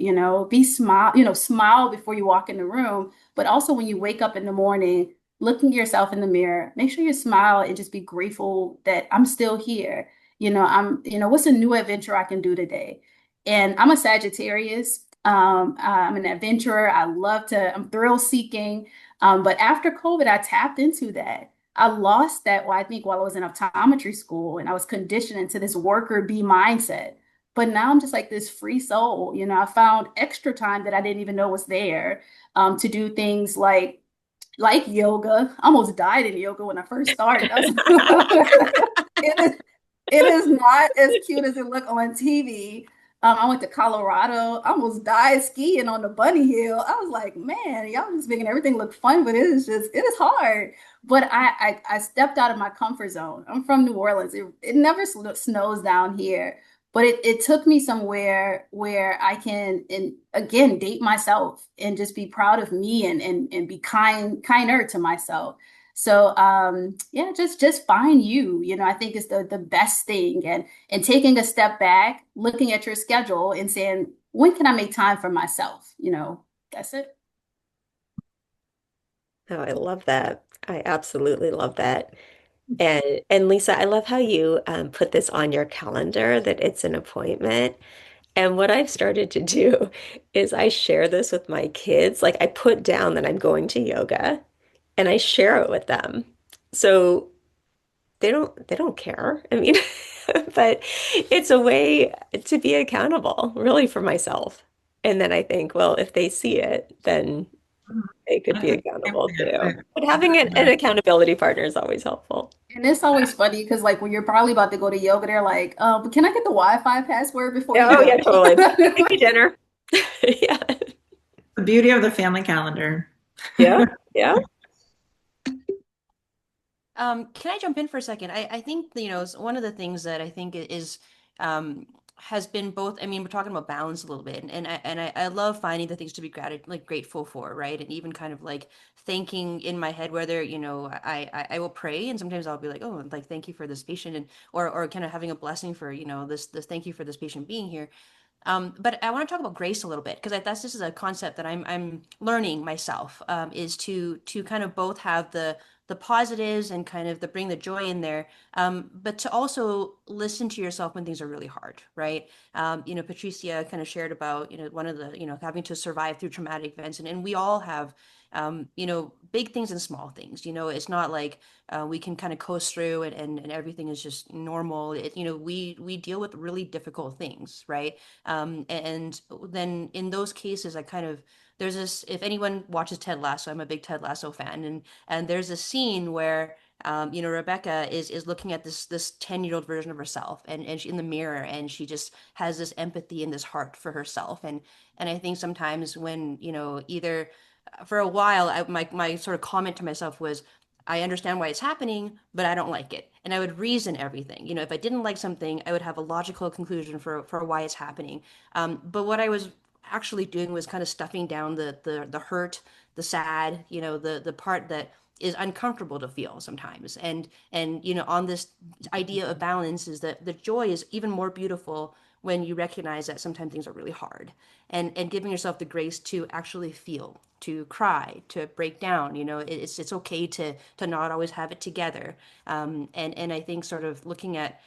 smile before you walk in the room. But also when you wake up in the morning, looking at yourself in the mirror, make sure you smile and just be grateful that I'm still here. What's a new adventure I can do today? And I'm a Sagittarius. I'm an adventurer. I'm thrill seeking. But after COVID, I tapped into that. I lost that, I think, while I was in optometry school and I was conditioned into this worker bee mindset. But now I'm just like this free soul. I found extra time that I didn't even know was there to do things like like yoga. I almost died in yoga when I first started. I was it is it is not as cute as it looked on TV. I went to Colorado. I almost died skiing on the bunny hill. I was like, man, y'all just making everything look fun, but it is hard. But I stepped out of my comfort zone. I'm from New Orleans. It never snows down here, but it took me somewhere where I can, and again, date myself and just be proud of me and be kinder to myself. So yeah, just find you. I think it's the best thing, and taking a step back, looking at your schedule and saying, when can I make time for myself? That's it. Oh, I love that. I absolutely love that. And Lisa, I love how you put this on your calendar that it's an appointment. And what I've started to do is I share this with my kids. Like I put down that I'm going to yoga and I share it with them. So they don't care. I mean, but it's a way to be accountable, really, for myself. And then I think, well, if they see it, then they could I be think the same accountable thing. too. But having an accountability partner is always helpful. And it's always funny because like when you're probably about to go to yoga, they're like, but can I get the Wi-Fi password before Yeah, you oh yeah, totally. Give go? me dinner. Yeah. The beauty of the family calendar. Yeah. Yeah. Can I jump in for a second? I think, one of the things that I think is um, has been both. I mean, we're talking about balance a little bit, and I love finding the things to be grateful for, right? And even kind of like thanking in my head, whether I will pray, and sometimes I'll be like, oh, like thank you for this patient, and or kind of having a blessing for this thank you for this patient being here. But I want to talk about grace a little bit because that's this is a concept that I'm learning myself, is to kind of both have the positives and kind of the bring the joy in there, but to also listen to yourself when things are really hard, right? Patricia kind of shared about one of the having to survive through traumatic events, and we all have big things and small things. It's not like we can kind of coast through and everything is just normal. We deal with really difficult things, right? And then in those cases, I kind of there's this, if anyone watches Ted Lasso, I'm a big Ted Lasso fan, and there's a scene where Rebecca is looking at this 10-year-old version of herself, and she in the mirror, and she just has this empathy and this heart for herself. And I think sometimes when either for a while my sort of comment to myself was, I understand why it's happening, but I don't like it. And I would reason everything. If I didn't like something, I would have a logical conclusion for why it's happening. But what I was actually doing was kind of stuffing down the hurt, the sad, the part that is uncomfortable to feel sometimes. And on this idea of balance is that the joy is even more beautiful when you recognize that sometimes things are really hard, and giving yourself the grace to actually feel, to cry, to break down. It's okay to not always have it together. And I think sort of looking at,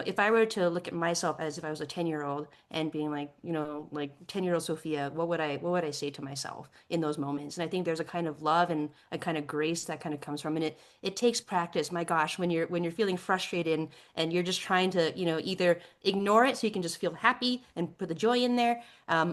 if I were to look at myself as if I was a 10-year-old and being like, like 10-year-old Sophia, what would I say to myself in those moments? And I think there's a kind of love and a kind of grace that kind of comes from, and it takes practice. My gosh, when you're feeling frustrated and you're just trying to, either ignore it so you can just feel happy and put the joy in there,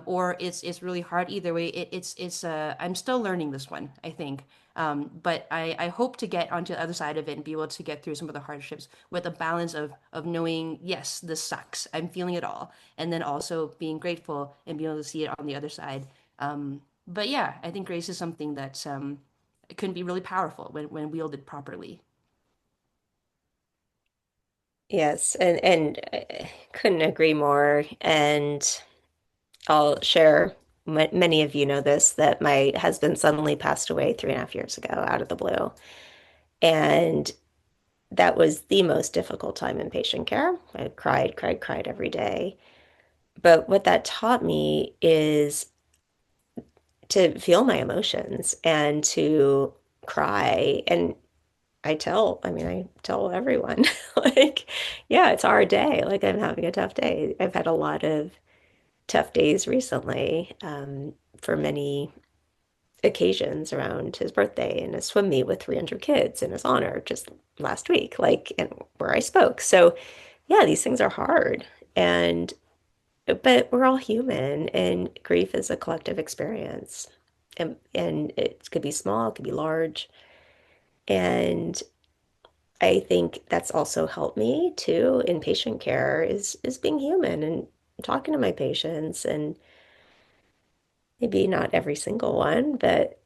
or it's really hard. Either way, it's I'm still learning this one, I think. But I hope to get onto the other side of it and be able to get through some of the hardships with a balance of knowing, yes, this sucks. I'm feeling it all. And then also being grateful and being able to see it on the other side. But yeah, I think grace is something that it can be really powerful when wielded properly. Yes, and I couldn't agree more. And I'll share, many of you know this, that my husband suddenly passed away 3.5 years ago out of the blue. And that was the most difficult time in patient care. I cried, cried, cried every day. But what that taught me is to feel my emotions and to cry. And I tell everyone, like, yeah, it's our day. Like, I'm having a tough day. I've had a lot of tough days recently, for many occasions around his birthday and a swim meet with 300 kids in his honor just last week, like, and where I spoke. So, yeah, these things are hard. And but we're all human, and grief is a collective experience. and it could be small, it could be large. And I think that's also helped me too in patient care is being human and talking to my patients, and maybe not every single one, but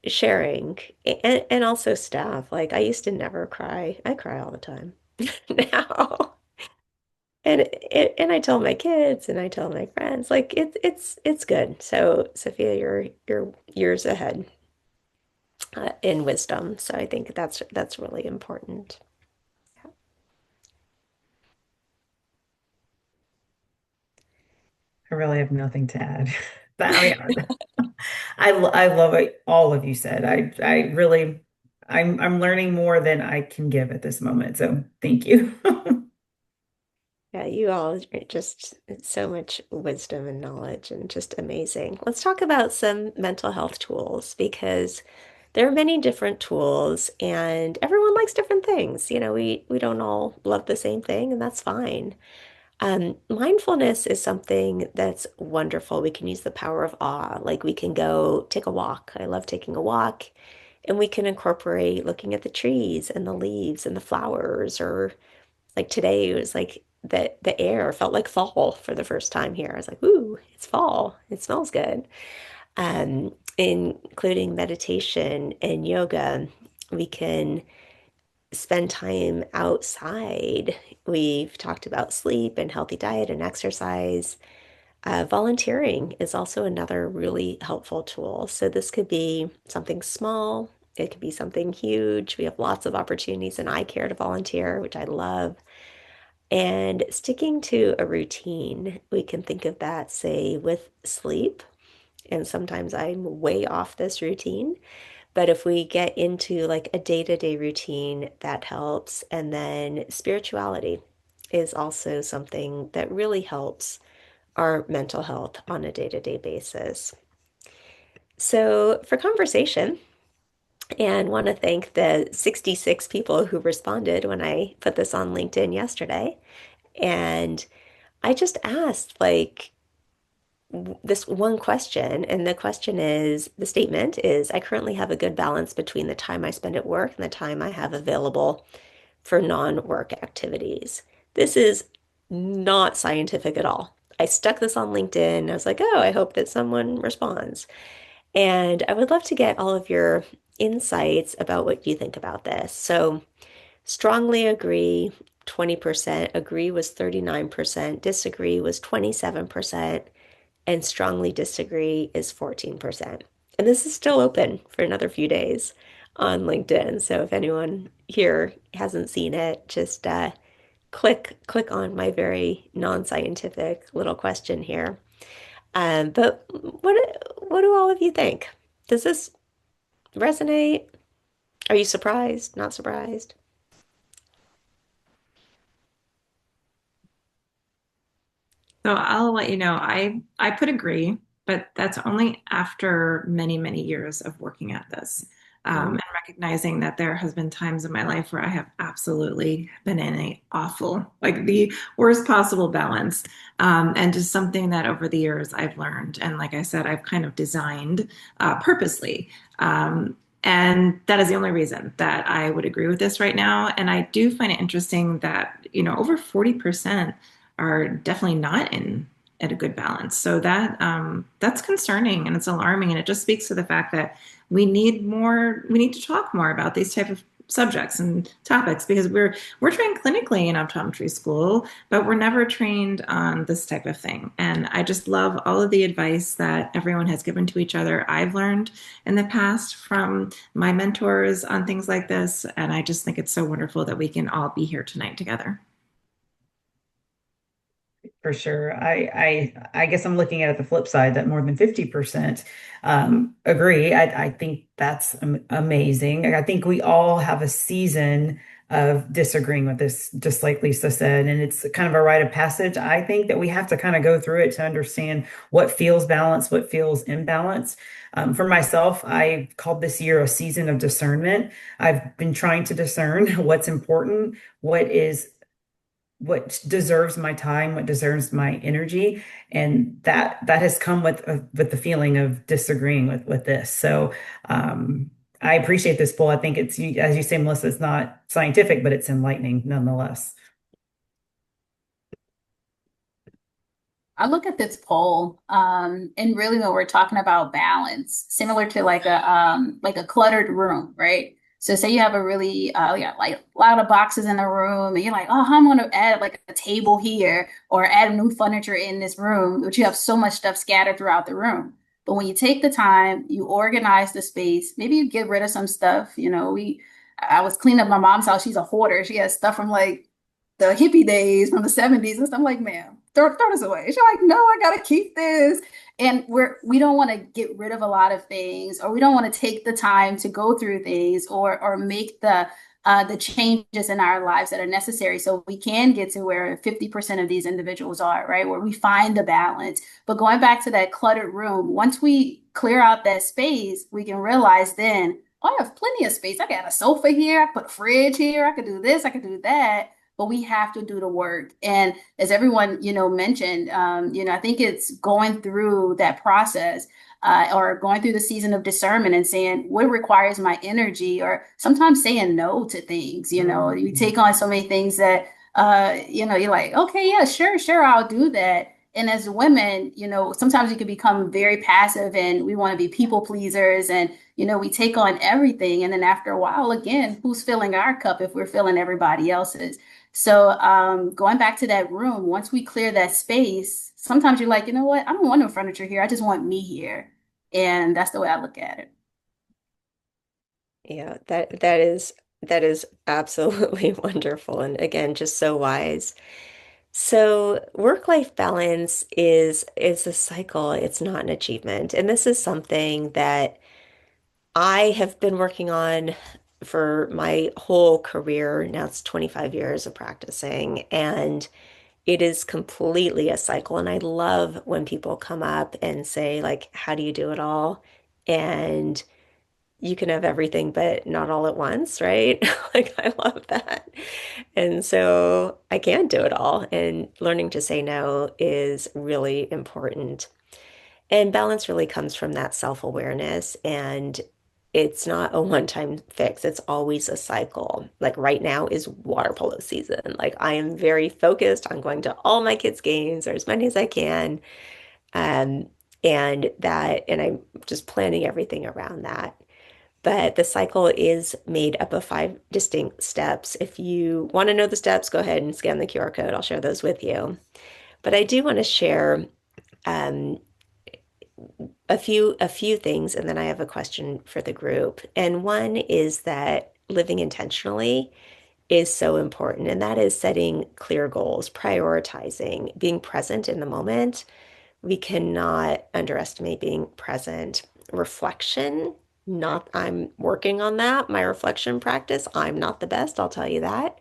sharing, and also staff. Like I used to never cry. I cry all the time now. And I tell my kids and I tell my friends, like it's good. So Sophia, you're years ahead in wisdom. So I think that's really important. I really have nothing to add. I mean, I love what all of you said. I really I'm learning more than I can give at this moment. So thank you. Yeah, you all are just so much wisdom and knowledge and just amazing. Let's talk about some mental health tools because there are many different tools and everyone likes different things. We don't all love the same thing, and that's fine. Mindfulness is something that's wonderful. We can use the power of awe. Like we can go take a walk. I love taking a walk, and we can incorporate looking at the trees and the leaves and the flowers, or like today it was like the air felt like fall for the first time here. I was like, ooh, it's fall. It smells good. Including meditation and yoga, we can spend time outside. We've talked about sleep and healthy diet and exercise. Volunteering is also another really helpful tool. So this could be something small. It could be something huge. We have lots of opportunities in eye care to volunteer, which I love. And sticking to a routine, we can think of that, say, with sleep. And sometimes I'm way off this routine. But if we get into like a day-to-day routine, that helps. And then spirituality is also something that really helps our mental health on a day-to-day basis. So for conversation, and want to thank the 66 people who responded when I put this on LinkedIn yesterday. And I just asked like this one question, and the statement is, I currently have a good balance between the time I spend at work and the time I have available for non-work activities. This is not scientific at all. I stuck this on LinkedIn. I was like, oh, I hope that someone responds. And I would love to get all of your insights about what you think about this. So, strongly agree, 20%, agree was 39%, disagree was 27%, and strongly disagree is 14%. And this is still open for another few days on LinkedIn. So if anyone here hasn't seen it, just click on my very non-scientific little question here. But what do all of you think? Does this resonate? Are you surprised? Not surprised? So I'll let you know, I put agree, but that's only after many, many years of working at this. And recognizing that there has been times in my life where I have absolutely been in a awful, like the worst possible balance. And just something that over the years I've learned. And like I said, I've kind of designed purposely. And that is the only reason that I would agree with this right now. And I do find it interesting that, over 40% are definitely not in at a good balance. So that's concerning and it's alarming, and it just speaks to the fact that we need to talk more about these type of subjects and topics, because we're trained clinically in optometry school, but we're never trained on this type of thing. And I just love all of the advice that everyone has given to each other. I've learned in the past from my mentors on things like this, and I just think it's so wonderful that we can all be here tonight together. For sure. I guess I'm looking at it the flip side that more than 50% agree. I think that's amazing. I think we all have a season of disagreeing with this, just like Lisa said, and it's kind of a rite of passage. I think that we have to kind of go through it to understand what feels balanced, what feels imbalanced. For myself, I called this year a season of discernment. I've been trying to discern what's important, what is what deserves my time, what deserves my energy, and that has come with the feeling of disagreeing with this. So I appreciate this poll. I think it's, as you say, Melissa, it's not scientific, but it's enlightening nonetheless. I look at this poll, and really when we're talking about balance, similar to like a cluttered room, right? So say you have a really like a lot of boxes in the room, and you're like, oh, I'm gonna add like a table here or add new furniture in this room, but you have so much stuff scattered throughout the room. But when you take the time, you organize the space, maybe you get rid of some stuff. I was cleaning up my mom's house. She's a hoarder. She has stuff from like the hippie days from the 70s and stuff. I'm like, ma'am, throw this away. She's like, no, I gotta keep this. And we don't want to get rid of a lot of things, or we don't want to take the time to go through things or make the changes in our lives that are necessary so we can get to where 50% of these individuals are, right? Where we find the balance. But going back to that cluttered room, once we clear out that space, we can realize then, oh, I have plenty of space. I got a sofa here, I put a fridge here, I could do this, I could do that. But we have to do the work. And as everyone, mentioned, I think it's going through that process, or going through the season of discernment and saying what requires my energy, or sometimes saying no to things. You take on so many things that, you're like, okay, yeah, sure, I'll do that. And as women, sometimes we can become very passive and we want to be people pleasers, and, we take on everything. And then after a while, again, who's filling our cup if we're filling everybody else's? So going back to that room, once we clear that space, sometimes you're like, you know what? I don't want no furniture here. I just want me here. And that's the way I look at it. Yeah, that is absolutely wonderful. And again, just so wise. So work-life balance is a cycle. It's not an achievement. And this is something that I have been working on for my whole career. Now it's 25 years of practicing, and it is completely a cycle. And I love when people come up and say, like, how do you do it all? And you can have everything, but not all at once, right? Like, I love that. And so I can't do it all. And learning to say no is really important. And balance really comes from that self-awareness. And it's not a one-time fix. It's always a cycle. Like right now is water polo season. Like I am very focused on going to all my kids' games or as many as I can. Um, and I'm just planning everything around that. But the cycle is made up of 5 distinct steps. If you want to know the steps, go ahead and scan the QR code. I'll share those with you. But I do want to share um, a few things, and then I have a question for the group. And one is that living intentionally is so important, and that is setting clear goals, prioritizing, being present in the moment. We cannot underestimate being present. Reflection, not, I'm working on that. My reflection practice, I'm not the best, I'll tell you that.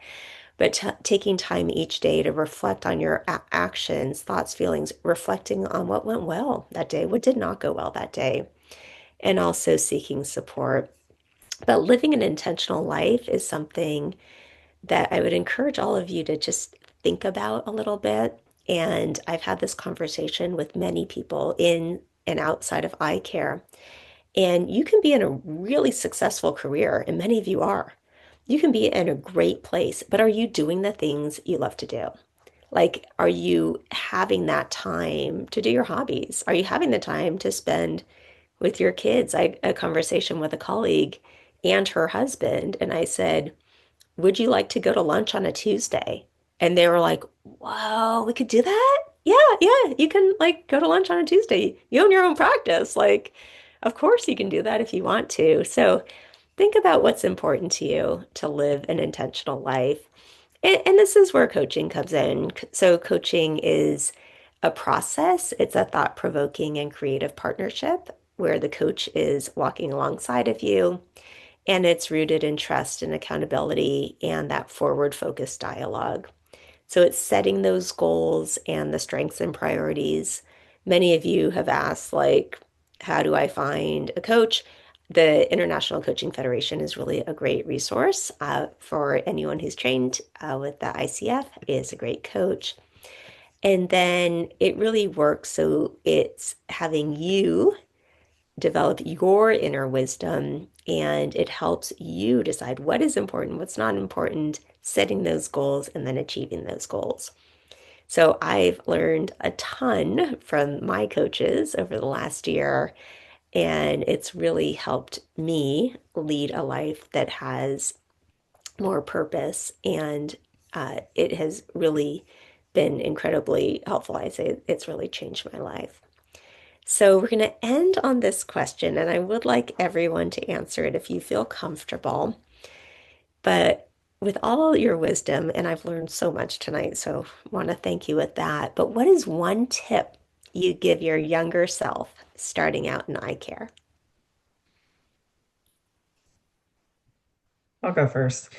But taking time each day to reflect on your actions, thoughts, feelings, reflecting on what went well that day, what did not go well that day, and also seeking support. But living an intentional life is something that I would encourage all of you to just think about a little bit. And I've had this conversation with many people in and outside of eye care. And you can be in a really successful career, and many of you are. You can be in a great place, but are you doing the things you love to do? Like, are you having that time to do your hobbies? Are you having the time to spend with your kids? I had a conversation with a colleague and her husband, and I said, would you like to go to lunch on a Tuesday? And they were like, whoa, we could do that? Yeah, you can like go to lunch on a Tuesday. You own your own practice. Like, of course you can do that if you want to. So think about what's important to you to live an intentional life. And this is where coaching comes in. So coaching is a process. It's a thought-provoking and creative partnership where the coach is walking alongside of you, and it's rooted in trust and accountability and that forward focused dialogue. So it's setting those goals and the strengths and priorities. Many of you have asked, like, how do I find a coach? the International Coaching Federation is really a great resource for anyone who's trained with the ICF, is a great coach. And then it really works. So it's having you develop your inner wisdom, and it helps you decide what is important, what's not important, setting those goals, and then achieving those goals. So I've learned a ton from my coaches over the last year, and it's really helped me lead a life that has more purpose, and it has really been incredibly helpful. I say it's really changed my life. So we're going to end on this question, and I would like everyone to answer it if you feel comfortable. But with all your wisdom, and I've learned so much tonight, so I want to thank you with that. But what is one tip you give your younger self starting out in eye care? I'll go first.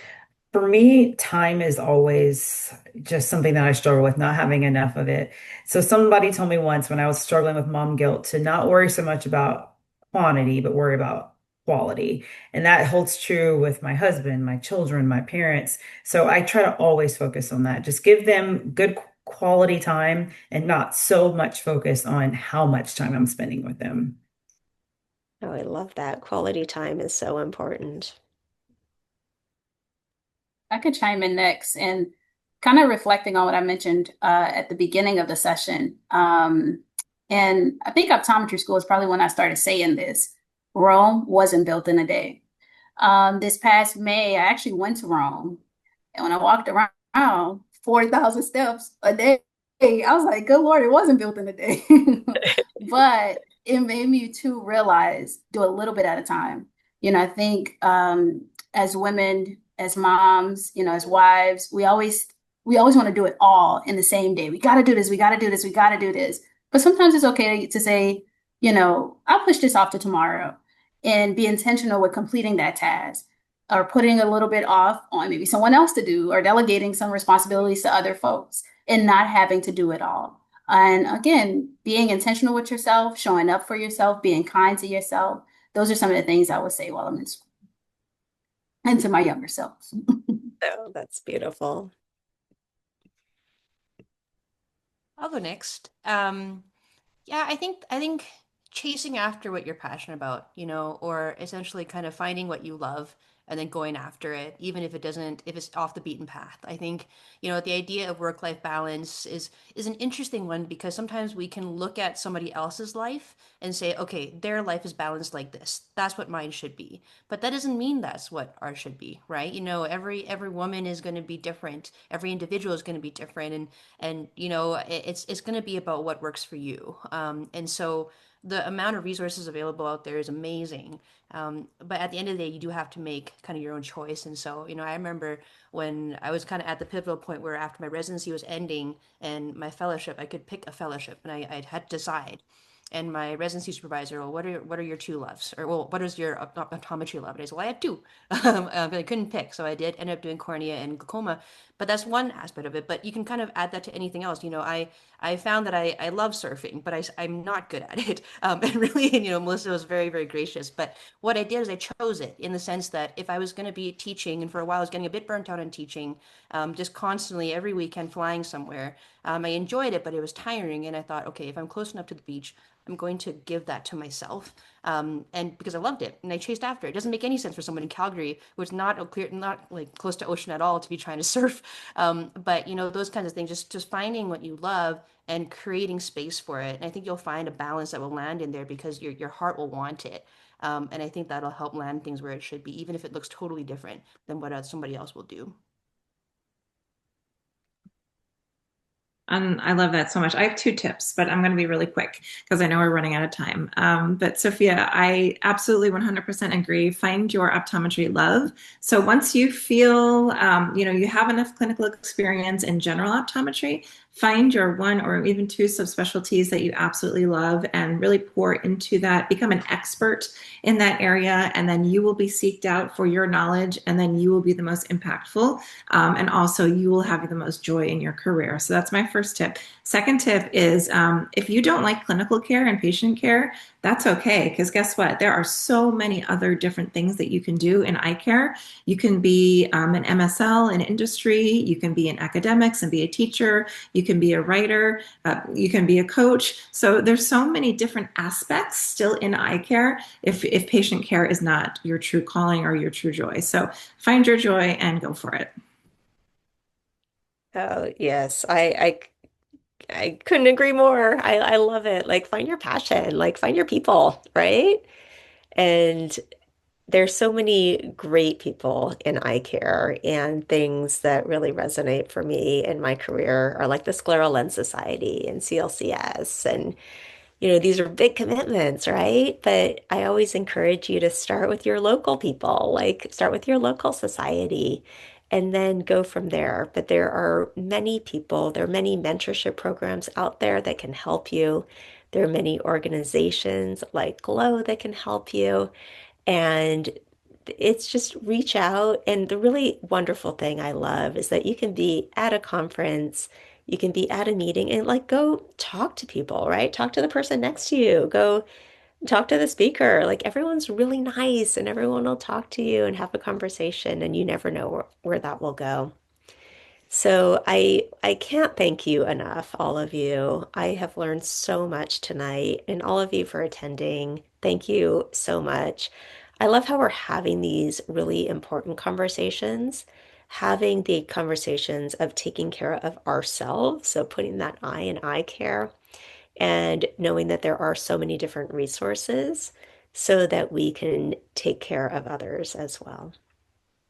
For me, time is always just something that I struggle with, not having enough of it. So somebody told me once when I was struggling with mom guilt to not worry so much about quantity, but worry about quality. And that holds true with my husband, my children, my parents. So I try to always focus on that. Just give them good quality time and not so much focus on how much time I'm spending with them. Oh, I love that. Quality time is so important. I could chime in next and kind of reflecting on what I mentioned at the beginning of the session. And I think optometry school is probably when I started saying this. Rome wasn't built in a day. This past May, I actually went to Rome. And when I walked around 4,000 steps a day, I was like, good Lord, it wasn't built in a day. But it made me to realize, do a little bit at a time. I think as women, as moms, as wives, we always want to do it all in the same day. We got to do this. We got to do this. We got to do this. But sometimes it's okay to say, I'll push this off to tomorrow and be intentional with completing that task or putting a little bit off on maybe someone else to do or delegating some responsibilities to other folks and not having to do it all. And again, being intentional with yourself, showing up for yourself, being kind to yourself. Those are some of the things I would say while I'm in school. And to my younger self. Oh, that's beautiful. I'll go next. Yeah, I think chasing after what you're passionate about, or essentially kind of finding what you love and then going after it, even if if it's off the beaten path. I think, the idea of work-life balance is an interesting one because sometimes we can look at somebody else's life and say, okay, their life is balanced like this. That's what mine should be. But that doesn't mean that's what ours should be, right? Every woman is going to be different. Every individual is going to be different, and it's going to be about what works for you. And so the amount of resources available out there is amazing. But at the end of the day, you do have to make kind of your own choice. And so, I remember when I was kind of at the pivotal point where after my residency was ending and my fellowship, I could pick a fellowship and I had to decide. And my residency supervisor, well, what are your two loves? Or, well, what is your optometry love? And I said, well, I had two. But I couldn't pick. So I did end up doing cornea and glaucoma. But that's one aspect of it. But you can kind of add that to anything else. I found that I love surfing, but I'm not good at it. And really, Melissa was very, very gracious. But what I did is I chose it in the sense that if I was going to be teaching, and for a while I was getting a bit burnt out on teaching, just constantly every weekend flying somewhere, I enjoyed it, but it was tiring. And I thought, okay, if I'm close enough to the beach, I'm going to give that to myself. And because I loved it and I chased after it. It doesn't make any sense for someone in Calgary, which is not like close to ocean at all, to be trying to surf. But those kinds of things, just finding what you love and creating space for it. And I think you'll find a balance that will land in there because your heart will want it. And I think that'll help land things where it should be, even if it looks totally different than what somebody else will do. And I love that so much. I have two tips, but I'm going to be really quick because I know we're running out of time. But Sophia, I absolutely 100% agree. Find your optometry love. So once you feel, you have enough clinical experience in general optometry, find your one or even two subspecialties that you absolutely love and really pour into that, become an expert in that area, and then you will be seeked out for your knowledge, and then you will be the most impactful, and also you will have the most joy in your career. So that's my first tip. Second tip is if you don't like clinical care and patient care, that's okay, because guess what? There are so many other different things that you can do in eye care. You can be an MSL in industry, you can be in academics and be a teacher, you can be a writer, you can be a coach. So there's so many different aspects still in eye care if patient care is not your true calling or your true joy. So find your joy and go for it. Oh, yes. I couldn't agree more. I love it. Like find your passion, like find your people, right? And there's so many great people in eye care, and things that really resonate for me in my career are like the Scleral Lens Society and CLCS. And, these are big commitments, right? But I always encourage you to start with your local people, like start with your local society and then go from there. But there are many people, there are many mentorship programs out there that can help you. There are many organizations like Glow that can help you. And it's just reach out. And the really wonderful thing I love is that you can be at a conference, you can be at a meeting and like go talk to people, right? Talk to the person next to you, go talk to the speaker. Like everyone's really nice and everyone will talk to you and have a conversation, and you never know where that will go. So I can't thank you enough, all of you. I have learned so much tonight, and all of you for attending. Thank you so much. I love how we're having these really important conversations, having the conversations of taking care of ourselves, so putting that eye in eye care, and knowing that there are so many different resources so that we can take care of others as well.